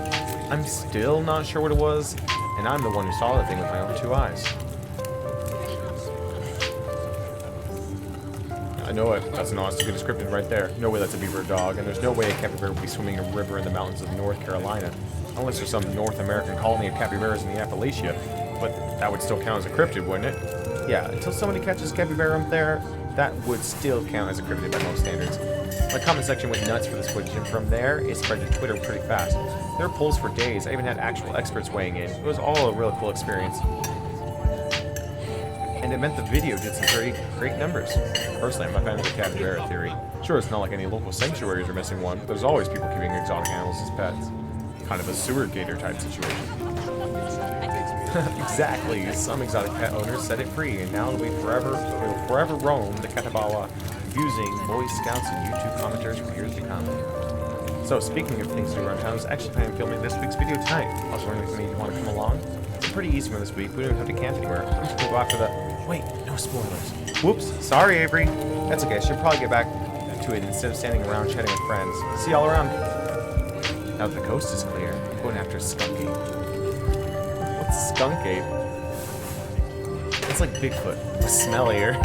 I'm still not sure what it was, and I'm the one who saw the thing with my own 2 eyes. I know it. That's an honest to be descriptive right there. No way that's a beaver dog, and there's no way a capybara would be swimming in a river in the mountains of North Carolina. Unless there's some North American colony of capybaras in the Appalachia. But that would still count as a cryptid, wouldn't it? Yeah, until somebody catches a capybara up there, that would still count as a cryptid by most standards. My comment section went nuts for this footage, and from there, it spread to Twitter pretty fast. There were polls for days. I even had actual experts weighing in. It was all a really cool experience. And it meant the video did some pretty great numbers. Personally, I'm a fan of the capybara theory. Sure, it's not like any local sanctuaries are missing one, but there's always people keeping exotic animals as pets. Kind of a sewer gator type situation. Exactly. Some exotic pet owners set it free, and now it will forever roam the Catawba, using Boy Scouts and YouTube commenters for years to come. So, speaking of things to do around town, I was actually planning on filming this week's video tonight. I was wondering if you want to come along. It's pretty easy for this week. We don't even have to camp anywhere. I'm just going to go after the... Wait, no spoilers. Whoops. Sorry, Avery. That's okay. I should probably get back to it instead of standing around chatting with friends. See y'all around. Now that the coast is clear, I'm going after a skunk ape. What's a skunk ape? It's like Bigfoot, but smellier.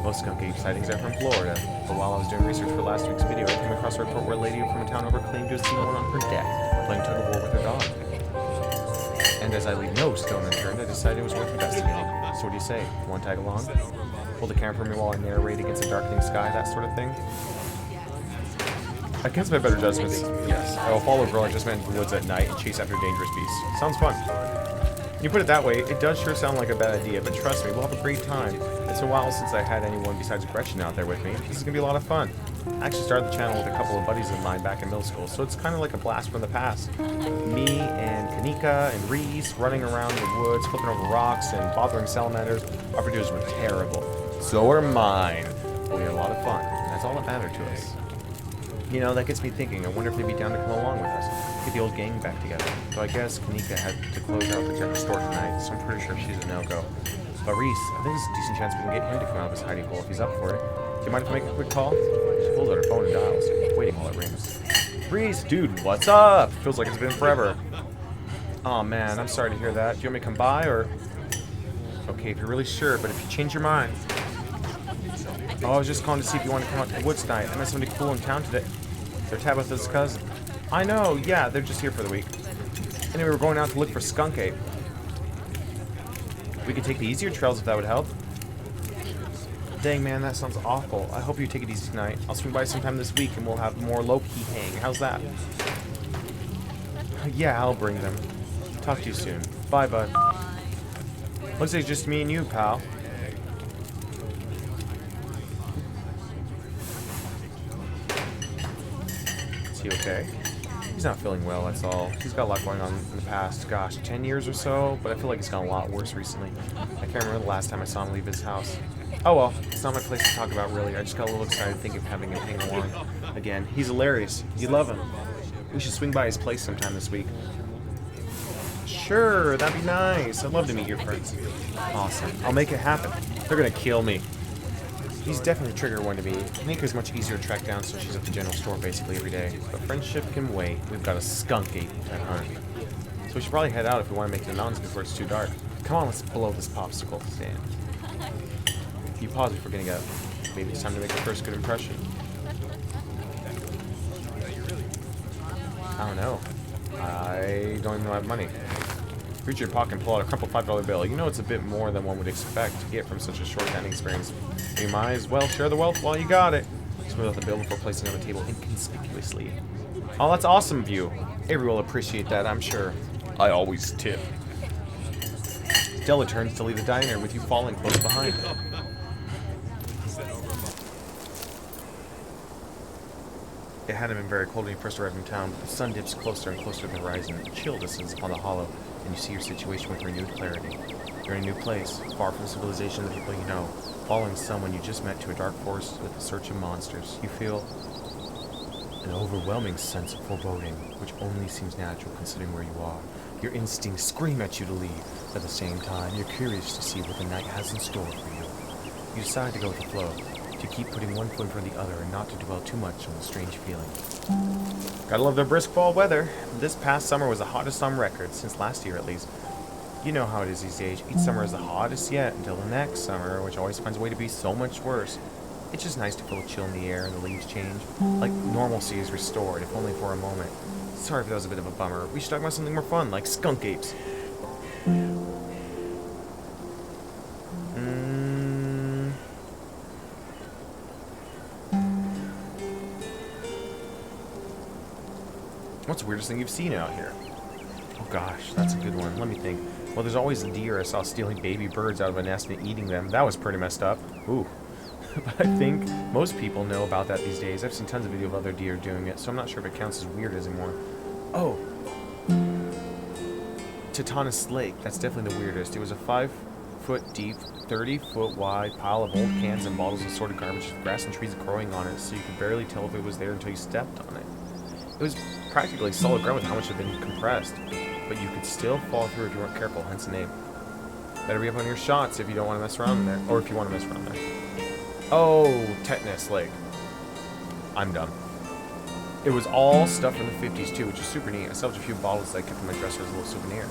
Most skunk ape sightings are from Florida, but while I was doing research for last week's video, I came across a report where a lady from a town over claimed to have seen one on her deck, playing tug of war with her dog. And as I leave no stone unturned, I decided it was worth investigating. So what do you say? Want to tag along? Hold the camera for me while I narrate against a darkening sky, that sort of thing? Against my better judgments, yes. I will follow a girl I just met in the woods at night and chase after dangerous beasts. Sounds fun. When you put it that way, it does sure sound like a bad idea, but trust me, we'll have a great time. It's a while since I had anyone besides Gretchen out there with me. This is going to be a lot of fun. I actually started the channel with a couple of buddies of mine back in middle school, so it's kind of like a blast from the past. Me and Kanika and Reese running around in the woods, flipping over rocks and bothering salamanders. Our videos were terrible. So are mine. But we had a lot of fun, and that's all that mattered to us. You know, that gets me thinking, I wonder if they'd be down to come along with us. Get the old gang back together. So I guess Kanika had to close out the general store tonight, so I'm pretty sure she's a no-go. But Reese, I think there's a decent chance we can get him to come out of his hiding hole if he's up for it. Do you mind if I make a quick call? She pulls out her phone and dials, waiting while it rings. Reese, dude, what's up? Feels like it's been forever. Aw, man, I'm sorry to hear that. Do you want me to come by, or...? Okay, if you're really sure, but if you change your mind... Oh, I was just calling to see if you wanted to come out to the woods tonight. I met somebody cool in town today. They're Tabitha's cousin. I know, yeah, they're just here for the week. Anyway, we're going out to look for skunk ape. We could take the easier trails if that would help. Dang, man, that sounds awful. I hope you take it easy tonight. I'll swing by sometime this week and we'll have more low-key hang. How's that? Yeah, I'll bring them. Talk to you soon. Bye, bud. Looks like it's just me and you, pal. Is he okay? He's not feeling well, that's all. He's got a lot going on in the past, gosh, 10 years or so, but I feel like it's gotten a lot worse recently. I can't remember the last time I saw him leave his house. Oh well, it's not my place to talk about, really. I just got a little excited thinking of having him hang along again. He's hilarious. You love him. We should swing by his place sometime this week. Sure, that'd be nice. I'd love to meet your friends. Awesome. I'll make it happen. They're gonna kill me. He's definitely a trigger one to me. Nika's much easier to track down since she's at the general store basically every day. But friendship can wait. We've got a skunk ape at hunt. So we should probably head out if we want to make it to the mountains before it's too dark. Come on, let's blow this popsicle stand. You pause before getting up. Maybe it's time to make our first good impression. I don't know. I don't even know I have money. Reach your pocket and pull out a crumpled $5 bill. You know it's a bit more than one would expect to get from such a short dining experience. You might as well share the wealth while you got it. Smooth out the bill before placing it on the table inconspicuously. Oh, that's awesome of you. Avery will appreciate that, I'm sure. I always tip. Stella turns to leave the diner with you falling close behind her. It hadn't been very cold when you first arrived in town, but the sun dips closer and closer to the horizon. Chill descends upon the hollow, and you see your situation with renewed clarity. You're in a new place, far from civilization and the people you know, following someone you just met to a dark forest with a search of monsters. You feel an overwhelming sense of foreboding, which only seems natural considering where you are. Your instincts scream at you to leave. At the same time, you're curious to see what the night has in store for you. You decide to go with the flow, to keep putting one foot in front of the other and not to dwell too much on the strange feeling. Gotta love the brisk fall weather. This past summer was the hottest on record, since last year at least. You know how it is these days. Each summer is the hottest yet until the next summer, which always finds a way to be so much worse. It's just nice to feel a chill in the air and the leaves change. Like normalcy is restored, if only for a moment. Sorry if that was a bit of a bummer. We should talk about something more fun, like skunk apes. What's the weirdest thing you've seen out here? Oh gosh, that's a good one. Let me think. Well, there's always the deer I saw stealing baby birds out of a nest and eating them. That was pretty messed up. Ooh. But I think most people know about that these days. I've seen tons of video of other deer doing it, so I'm not sure if it counts as weird anymore. Oh. Tetanus Lake. That's definitely the weirdest. It was a 5-foot deep, 30-foot wide pile of old cans and bottles of assorted garbage with grass and trees growing on it, so you could barely tell if it was there until you stepped on it. It was practically solid ground with how much had been compressed, but you could still fall through if you weren't careful, hence the name. Better be up on your shots if you don't want to mess around in there, or if you want to mess around there. Oh, Tetanus Lake. I'm done. It was all stuff from the 50s too, which is super neat. I still have a few bottles that I kept in my dresser as a little souvenir.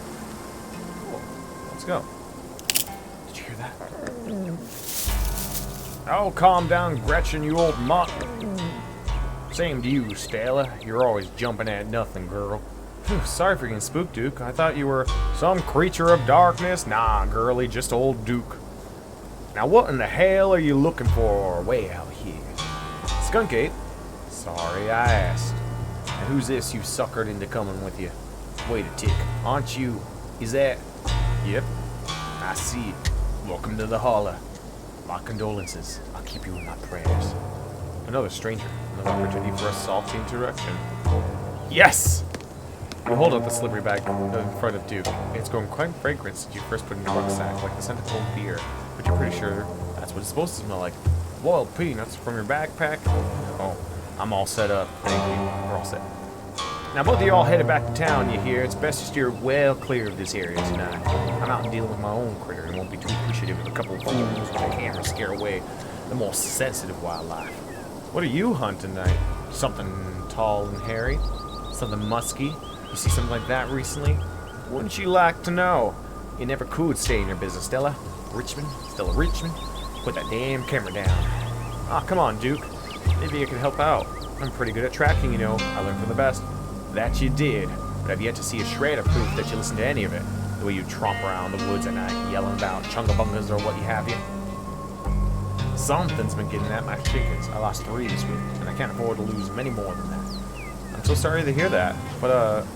Cool. Let's go. Did you hear that? Oh, calm down, Gretchen, you old mutt. Same to you, Stella. You're always jumping at nothing, girl. Whew, sorry for getting spooked, Duke. I thought you were some creature of darkness. Nah, girlie, just old Duke. Now what in the hell are you looking for way out here? Skunk ape? Sorry I asked. And who's this you suckered into coming with you? Wait a tick. Aren't you? Is that? Yep. I see. Welcome to the holler. My condolences. I'll keep you in my prayers. Another stranger. Another opportunity for a salty interaction. Yes! You hold up the slippery bag in front of Duke. It's going quite fragrant since you first put it in your rucksack, like the scent of cold beer. But you're pretty sure that's what it's supposed to smell like. Boiled peanuts from your backpack? Oh, I'm all set up. Thank you. We're all set. Now both of you all headed back to town, you hear. It's best to steer well clear of this area tonight. I'm out dealing with my own critter and won't be too appreciative of a couple of fools with a camera scare away the more sensitive wildlife. What are you hunting tonight? Something tall and hairy? Something musky? You see something like that recently? Wouldn't you like to know? You never could stay in your business, Stella. Richmond? Stella Richmond? Put that damn camera down. Ah, come on, Duke. Maybe I can help out. I'm pretty good at tracking, you know. I learned from the best. That you did. But I've yet to see a shred of proof that you listened to any of it. The way you tromp around the woods at night, yelling about chungabungas or what you have you. Something's been getting at my chickens. I lost 3 this week, and I can't afford to lose many more than that. I'm So sorry to hear that, but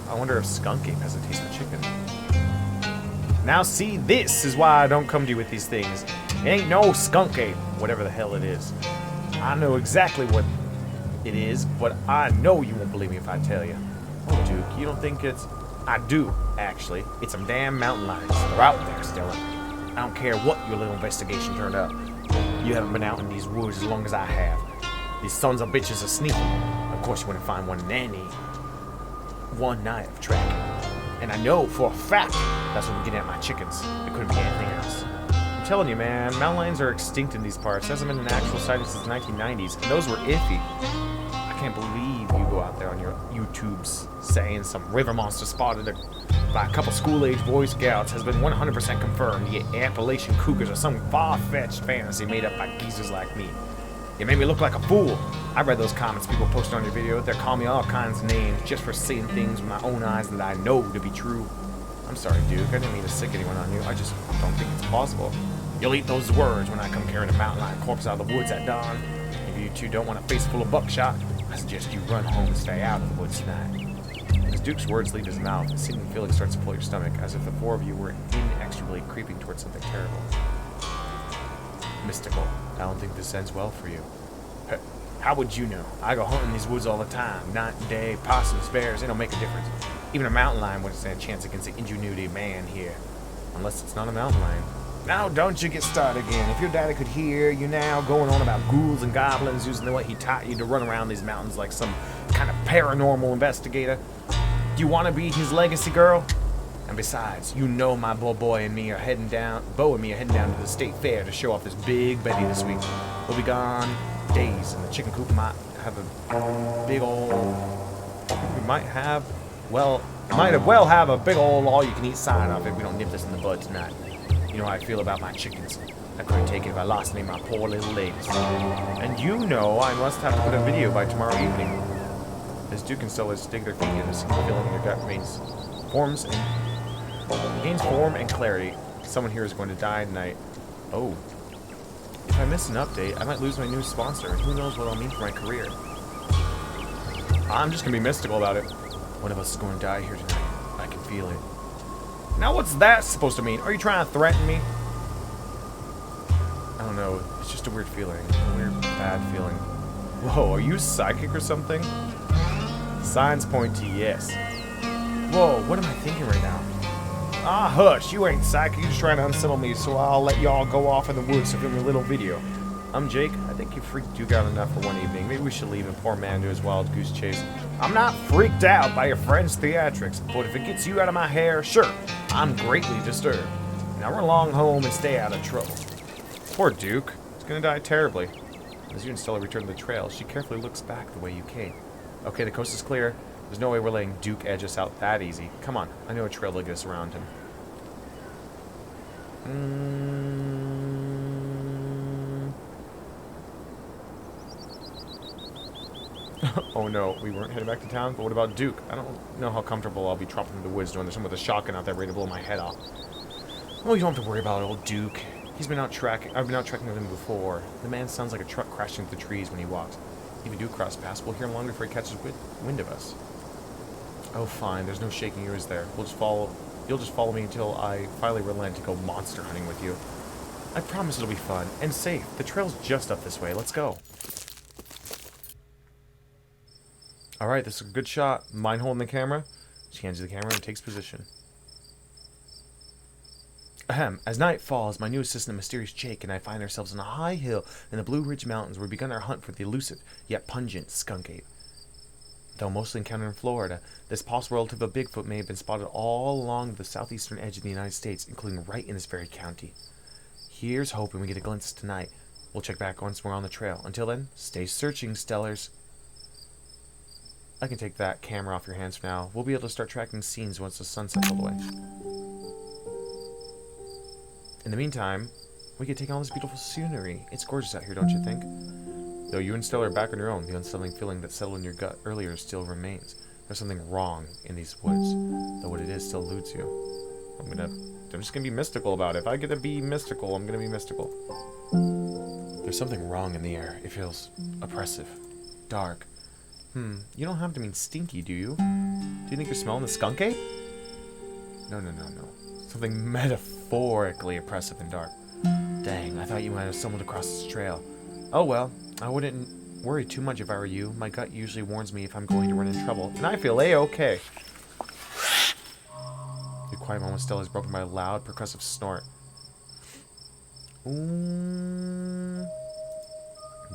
I wonder if Skunk Ape has a taste for chicken. Now see, this is why I don't come to you with these things. It ain't no Skunk Ape, whatever the hell it is. I know exactly what it is, but I know you won't believe me if I tell you. Oh, Duke, you don't think it's... I do, actually. It's some damn mountain lions. They're out there, Stella. I don't care what your little investigation turned up. You haven't been out in these woods as long as I have. These sons of bitches are sneaky. Of course you wouldn't find one in any one night of tracking. And I know for a fact that's what I'm getting at my chickens. It couldn't be anything else. I'm telling you, man, mountain lions are extinct in these parts. There hasn't been an actual sighting since the 1990s, and those were iffy. I can't believe you go out there on your YouTubes saying some river monster spotted by a couple school-age Boy Scouts has been 100% confirmed, yet Appalachian cougars are some far-fetched fantasy made up by geezers like me. You made me look like a fool. I read those comments people posted on your video. They're calling me all kinds of names just for seeing things with my own eyes that I know to be true. I'm sorry, Duke. I didn't mean to sick anyone on you. I just don't think it's plausible. You'll eat those words when I come carrying a mountain lion corpse out of the woods at dawn. If you two don't want a face full of buckshot, I suggest you run home and stay out of the woods tonight. As Duke's words leave his mouth, a sinking feeling starts to pull your stomach, as if the four of you were inexorably creeping towards something terrible. Mystical. I don't think this ends well for you. How would you know? I go hunting these woods all the time. Night and day, possums, bears, it don't make a difference. Even a mountain lion wouldn't stand a chance against the ingenuity of man here. Unless it's not a mountain lion. Now, don't you get started again. If your daddy could hear you now going on about ghouls and goblins using the way he taught you to run around these mountains like some kind of paranormal investigator, do you want to be his legacy, girl? And besides, you know my boy and me are heading down, Bo and me are heading down to the state fair to show off this big Betty this week. We'll be gone days, and the chicken coop might have a big old... We might have... Well, might have well have a big old all-you-can-eat sign off if we don't nip this in the bud tonight. You know how I feel about my chickens. I couldn't take it if I lost any of my poor little ladies. And you know I must have to put a video by tomorrow evening. As Duke and Stella dig their feet in, the single feeling in your gut gains form and clarity. Someone here is going to die tonight. Oh. If I miss an update, I might lose my new sponsor, and who knows what it'll mean for my career. I'm just going to be mystical about it. One of us is going to die here tonight. I can feel it. Now what's that supposed to mean? Are you trying to threaten me? I don't know. It's just a weird feeling. A weird, bad feeling. Whoa, are you psychic or something? Signs point to yes. Whoa, what am I thinking right now? Ah, hush, you ain't psychic. You're just trying to unsettle me, so I'll let y'all go off in the woods to film your little video. I'm Jake. I think you freaked Duke out enough for one evening. Maybe we should leave and poor man to his wild goose chase. I'm not freaked out by your friend's theatrics, but if it gets you out of my hair, sure, I'm greatly disturbed. Now run along home and stay out of trouble. Poor Duke. He's gonna die terribly. As you and Stella return to the trail, she carefully looks back the way you came. Okay, the coast is clear. There's no way we're letting Duke edge us out that easy. Come on, I know a trail to get us around him. Oh no, we weren't heading back to town, but what about Duke? I don't know how comfortable I'll be tromping through the woods knowing there's someone with a shotgun out there ready to blow my head off. Well, you don't have to worry about old Duke. I've been out trekking with him before. The man sounds like a truck crashing through the trees when he walks. If we do cross paths, we'll hear him long before he catches wind of us. Oh, fine. There's no shaking yours there. You'll just follow me until I finally relent to go monster hunting with you. I promise it'll be fun and safe. The trail's just up this way. Let's go. Alright, this is a good shot. Mind holding the camera? She hands you the camera and takes position. Ahem. As night falls, my new assistant, Mysterious Jake, and I find ourselves on a high hill in the Blue Ridge Mountains where we've begun our hunt for the elusive, yet pungent, skunk ape. Though mostly encountered in Florida, this possible relative of Bigfoot may have been spotted all along the southeastern edge of the United States, including right in this very county. Here's hoping we get a glimpse tonight. We'll check back once we're on the trail. Until then, stay searching, Stellars. I can take that camera off your hands for now. We'll be able to start tracking scenes once the sun sets all the way. In the meantime, we can take all this beautiful scenery. It's gorgeous out here, don't you think? Though you and Stella are back on your own, the unsettling feeling that settled in your gut earlier still remains. There's something wrong in these woods, though what it is still eludes you. I'm just gonna be mystical about it. If I get to be mystical, I'm gonna be mystical. There's something wrong in the air. It feels oppressive, dark, You don't have to mean stinky, do you? Do you think you're smelling the skunk ape? No. Something metaphorically oppressive and dark. Dang, I thought you might have stumbled across this trail. Oh well, I wouldn't worry too much if I were you. My gut usually warns me if I'm going to run into trouble, and I feel a-okay. The quiet moment still is broken by a loud, percussive snort.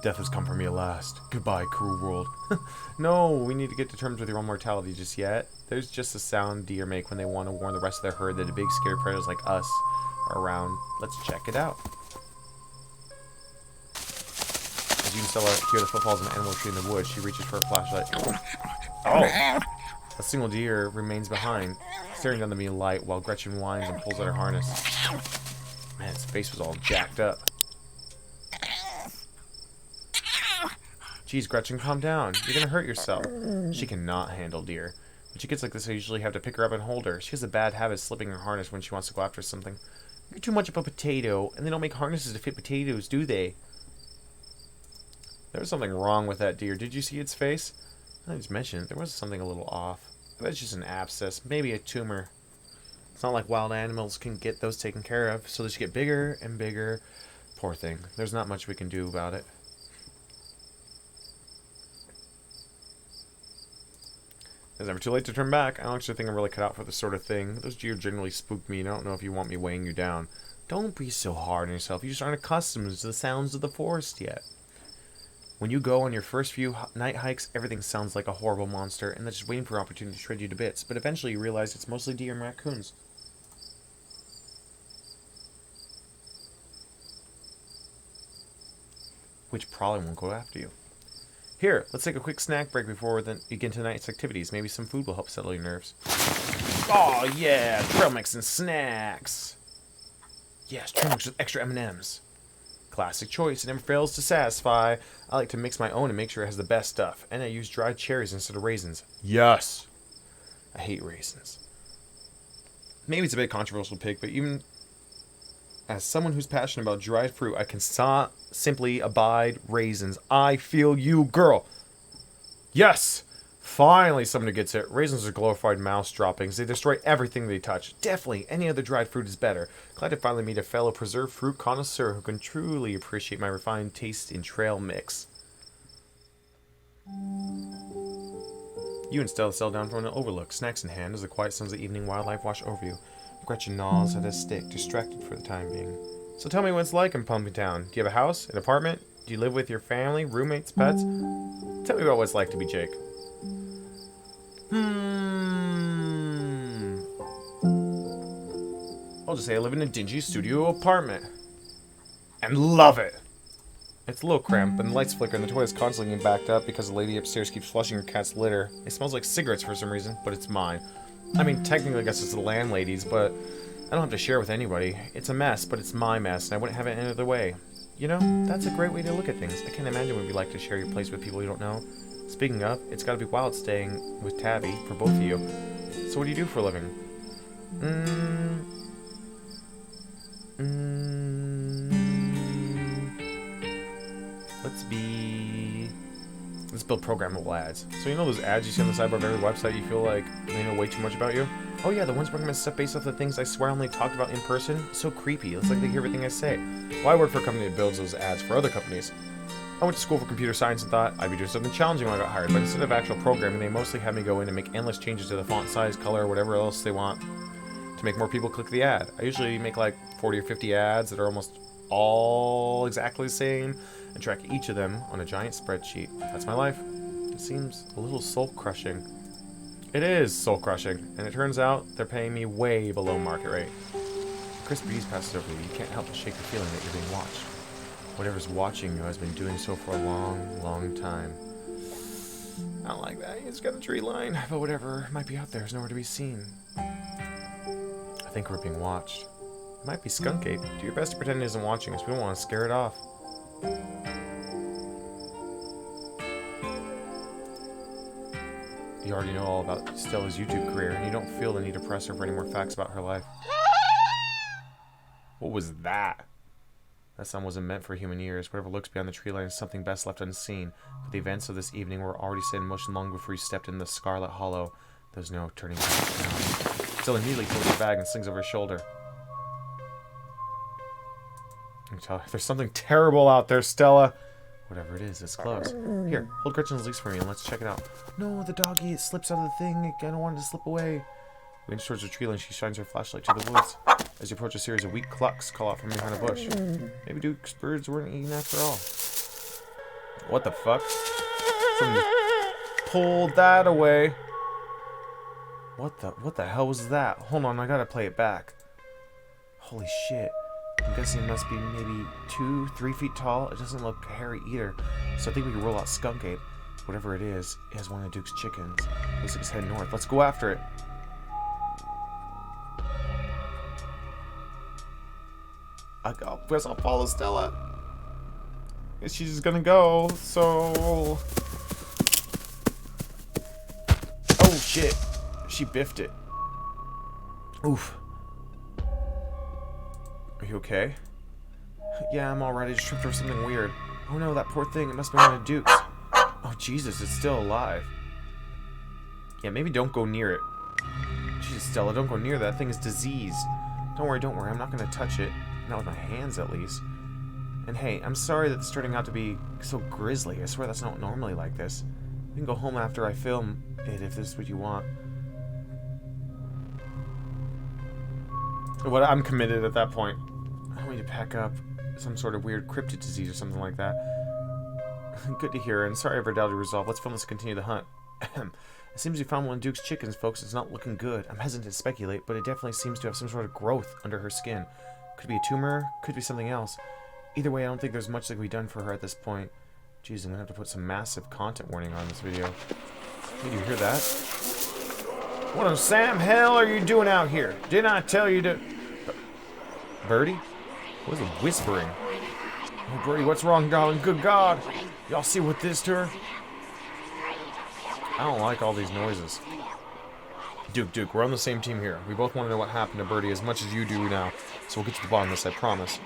Death has come for me at last. Goodbye, cruel world. No, we need to get to terms with your own mortality just yet. There's just a sound deer make when they want to warn the rest of their herd that a big scary predators like us are around. Let's check it out. As you can still hear the footfalls of an animal tree in the woods, she reaches for a flashlight. Oh! A single deer remains behind, staring down the mean light while Gretchen whines and pulls at her harness. Man, its face was all jacked up. Geez, Gretchen, calm down. You're gonna hurt yourself. She cannot handle deer. When she gets like this, I usually have to pick her up and hold her. She has a bad habit of slipping her harness when she wants to go after something. You're too much of a potato, and they don't make harnesses to fit potatoes, do they? There was something wrong with that deer. Did you see its face? I just mentioned it. There was something a little off. I bet it's just an abscess, maybe a tumor. It's not like wild animals can get those taken care of, so they just get bigger and bigger. Poor thing. There's not much we can do about it. It's never too late to turn back. I don't actually think I'm really cut out for this sort of thing. Those deer generally spook me, and I don't know if you want me weighing you down. Don't be so hard on yourself. You just aren't accustomed to the sounds of the forest yet. When you go on your first few night hikes, everything sounds like a horrible monster, and they're just waiting for an opportunity to shred you to bits. But eventually you realize it's mostly deer and raccoons. Which probably won't go after you. Here, let's take a quick snack break before we begin tonight's activities. Maybe some food will help settle your nerves. Oh yeah, trail mix and snacks. Yes, trail mix with extra M&Ms. Classic choice, it never fails to satisfy. I like to mix my own and make sure it has the best stuff. And I use dried cherries instead of raisins. Yes! I hate raisins. Maybe it's a bit controversial pick, but even as someone who's passionate about dried fruit, I can simply abide raisins. I feel you, girl. Yes! Finally, someone who gets it. Raisins are glorified mouse droppings. They destroy everything they touch. Definitely, any other dried fruit is better. Glad to finally meet a fellow preserved fruit connoisseur who can truly appreciate my refined taste in trail mix. You and Stella settle down from an overlook, snacks in hand, as the quiet sounds of the evening wildlife wash over you. Gretchen gnaws at a stick, distracted for the time being. So tell me what it's like in Pumpkin Town. Do you have a house, an apartment? Do you live with your family, roommates, pets? Tell me about what it's like to be Jake. I'll just say I live in a dingy studio apartment. And love it! It's a little cramped, but the lights flicker and the toilet's constantly getting backed up because the lady upstairs keeps flushing her cat's litter. It smells like cigarettes for some reason, but it's mine. I mean, technically I guess it's the landlady's, but I don't have to share with anybody. It's a mess, but it's my mess, and I wouldn't have it any other way. You know, that's a great way to look at things. I can't imagine what it'd be like to share your place with people you don't know. Speaking of, it's gotta be wild staying with Tabby for both of you. So what do you do for a living? Let's build programmable ads. So you know those ads you see on the sidebar of every website you feel like they know way too much about you? Oh yeah, the ones recommend stuff based off the things I swear I only talked about in person? So creepy. It's like they hear everything I say. Well, I work for a company that builds those ads for other companies. I went to school for computer science and thought I'd be doing something challenging when I got hired, but instead of actual programming, they mostly had me go in and make endless changes to the font size, color, whatever else they want to make more people click the ad. I usually make like 40 or 50 ads that are almost all exactly the same and track each of them on a giant spreadsheet. That's my life. It seems a little soul-crushing. It is soul-crushing, and it turns out they're paying me way below market rate. A crisp breeze passes over you. You can't help but shake the feeling that you're being watched. Whatever's watching you has been doing so for a long, long time. I don't like that. It's got a tree line, but whatever might be out there is nowhere to be seen. I think we're being watched. It might be Skunk Ape. Do your best to pretend it isn't watching us. We don't want to scare it off. You already know all about Stella's YouTube career, and you don't feel the need to press her for any more facts about her life. What was that? That sun wasn't meant for human ears. Whatever looks beyond the tree line is something best left unseen. But the events of this evening were already set in motion long before you stepped in the Scarlet Hollow. There's no turning back now. Stella immediately pulls her bag and slings over her shoulder. I can tell her, there's something terrible out there, Stella. Whatever it is, it's close. Here, hold Gretchen's leash for me and let's check it out. No, the doggy, it slips out of the thing. I don't want it to slip away. We inch towards the tree line, she shines her flashlight to the woods. As you approach, a series of weak clucks call out from behind a bush. Maybe Duke's birds weren't eaten after all. What the fuck? Someone pulled that away. What the hell was that? Hold on, I gotta play it back. Holy shit. I'm guessing it must be maybe 2-3 feet tall. It doesn't look hairy either. So I think we can rule out skunk ape. Whatever it is one of Duke's chickens. Looks like it's heading north. Let's go after it. I guess I'll follow Stella. She's just gonna go, so... Oh shit. She biffed it. Oof. Are you okay? Yeah, I'm alright. I just tripped over something weird. Oh no, that poor thing. It must be one of Duke's. Oh Jesus, it's still alive. Yeah, maybe don't go near it. Jesus, Stella, don't go near that. That thing is diseased. Don't worry. I'm not gonna touch it. Not with my hands, at least. And hey, I'm sorry that it's turning out to be so grisly. I swear that's not normally like this. You can go home after I film it if this is what you want. What? I'm committed at that point. I don't need to pack up some sort of weird cryptid disease or something like that. Good to hear, and sorry I ever doubted your resolve. Let's film this and continue the hunt. It seems you found one of Duke's chickens, folks. It's not looking good. I'm hesitant to speculate, but it definitely seems to have some sort of growth under her skin. Could be a tumor, could be something else. Either way, I don't think there's much that can be done for her at this point. Jeez, I'm gonna have to put some massive content warning on this video. Did you hear that? What the Sam hell are you doing out here? Didn't I tell you to... Birdie? What was it whispering? Oh, Birdie, what's wrong, darling? Good God! Y'all see what this to her? I don't like all these noises. Duke, we're on the same team here. We both want to know what happened to Birdie as much as you do now, so we'll get to the bottom of this, I promise.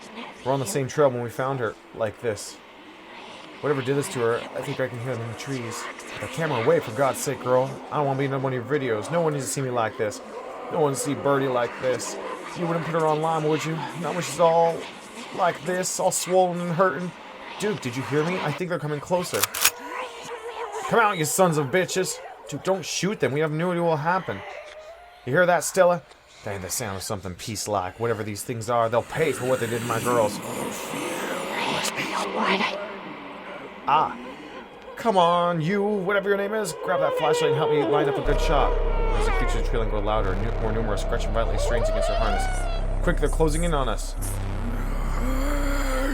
We're on the same trail when we found her, like this. Whatever did this to her, I think I can hear them in the trees. Put the camera away, for God's sake, girl. I don't want to be in one of your videos. No one needs to see me like this. No one needs to see Birdie like this. You wouldn't put her online, would you? Not when she's all like this, all swollen and hurting. Duke, did you hear me? I think they're coming closer. Come out, you sons of bitches. Dude, don't shoot them. We have no idea what will happen. You hear that, Stella? That ain't the sound of something peace-like. Whatever these things are, they'll pay for what they did to my girls. Ah. Come on, you, whatever your name is. Grab that flashlight and help me line up a good shot. As the creatures in the tree line grow louder, more numerous, Gretchen violently strains against her harness. Quick, they're closing in on us.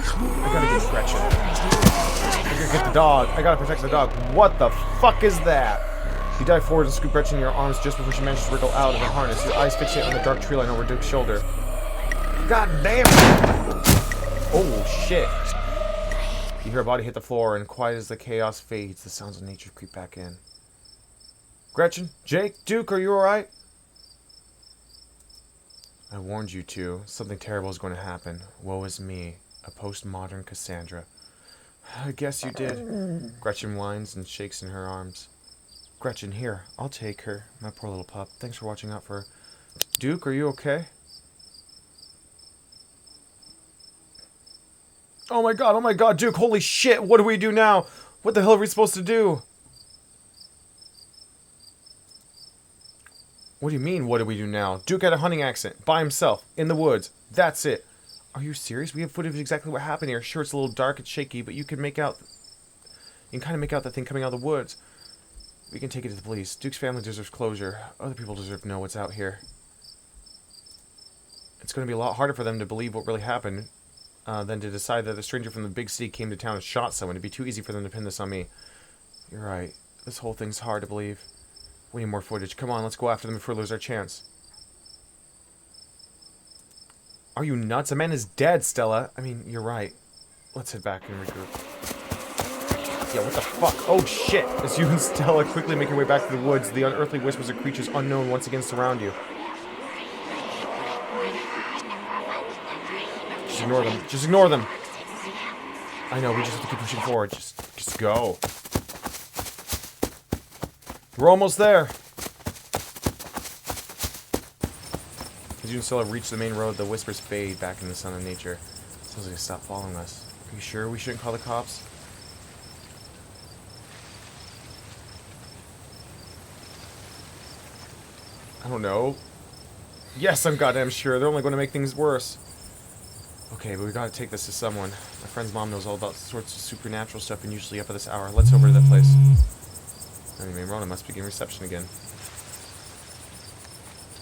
I gotta get Gretchen. I gotta get the dog. I gotta protect the dog. What the fuck is that? You dive forward and scoop Gretchen in your arms just before she manages to wriggle out of the harness. Your eyes fixate on the dark tree line over Duke's shoulder. God damn it! Oh shit. You hear a body hit the floor, and quiet as the chaos fades, the sounds of nature creep back in. Gretchen? Jake? Duke, are you alright? I warned you two. Something terrible is going to happen. Woe is me. A postmodern Cassandra. I guess you did. Gretchen whines and shakes in her arms. Gretchen, here. I'll take her. My poor little pup. Thanks for watching out for her. Duke, are you okay? Oh my god, Duke, holy shit, what do we do now? What the hell are we supposed to do? What do you mean, what do we do now? Duke had a hunting accident, by himself, in the woods. That's it. Are you serious? We have footage of exactly what happened here. Sure, it's a little dark and shaky, but you can kind of make out the thing coming out of the woods. We can take it to the police. Duke's family deserves closure. Other people deserve to know what's out here. It's going to be a lot harder for them to believe what really happened than to decide that a stranger from the big city came to town and shot someone. It'd be too easy for them to pin this on me. You're right. This whole thing's hard to believe. We need more footage. Come on, let's go after them before we lose our chance. Are you nuts? A man is dead, Stella. I mean, you're right. Let's head back and regroup. Yeah, what the fuck? Oh, shit! As you and Stella quickly make your way back to the woods, the unearthly whispers of creatures unknown once again surround you. Just ignore them. Just ignore them. I know, we just have to keep pushing forward. Just go. We're almost there. As you and Stella reach the main road, the whispers fade back in the sun of nature. Sounds like they stopped following us. Are you sure we shouldn't call the cops? I don't know. Yes, I'm goddamn sure. They're only going to make things worse. Okay, but we gotta take this to someone. My friend's mom knows all about sorts of supernatural stuff and usually up at this hour. Let's over to that place. Anyway, Rona must be getting reception again.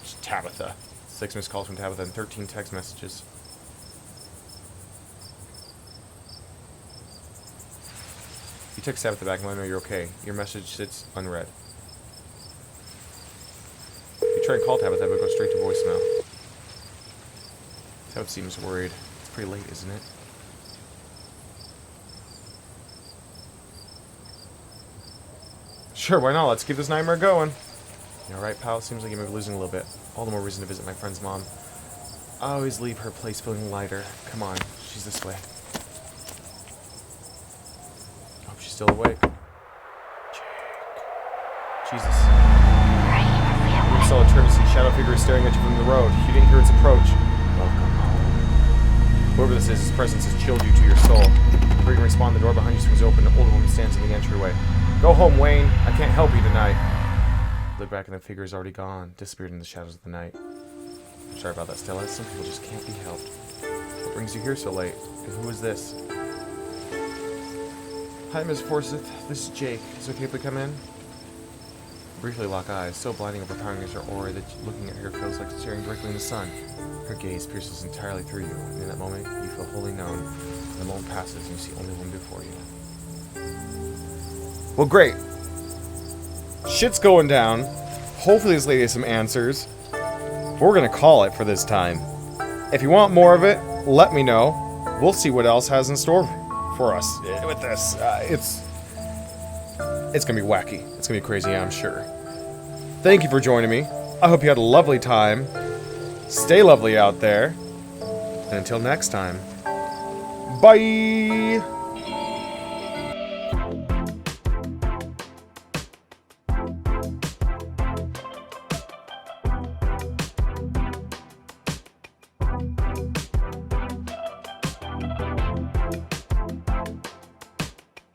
It's Tabitha. 6 missed calls from Tabitha and 13 text messages. You text Tabitha back and let her know you're okay. Your message sits unread. You try and call Tabitha, but go straight to voicemail. Tabitha seems worried. It's pretty late, isn't it? Sure, why not? Let's keep this nightmare going. You alright, pal? It seems like you may be losing a little bit. All the more reason to visit my friend's mom. I always leave her place feeling lighter. Come on, she's this way. Hope she's still awake. Jake. Jesus. You saw a turn to see shadow figure staring at you from the road. You didn't hear its approach. Welcome home. Whoever this is, his presence has chilled you to your soul. Before you can respond, the door behind you swings open. An older woman stands in the entryway. Go home, Wayne. I can't help you tonight. Look back and the figure is already gone, disappeared in the shadows of the night. I'm sorry about that, Stella. Some people just can't be helped. What brings you here so late? And who is this? Hi, Miss Forsyth. This is Jake. Is it okay if we come in? Briefly lock eyes, so blinding overpowering is her aura that looking at her feels like staring directly in the sun. Her gaze pierces entirely through you, and in that moment, you feel wholly known. And the moment passes, and you see only one before you. Well, great. Shit's going down. Hopefully this lady has some answers. We're gonna call it for this time. If you want more of it, let me know. We'll see what else has in store for us with this. It's gonna be wacky. It's gonna be crazy, I'm sure. Thank you for joining me. I hope you had a lovely time. Stay lovely out there. And until next time, bye!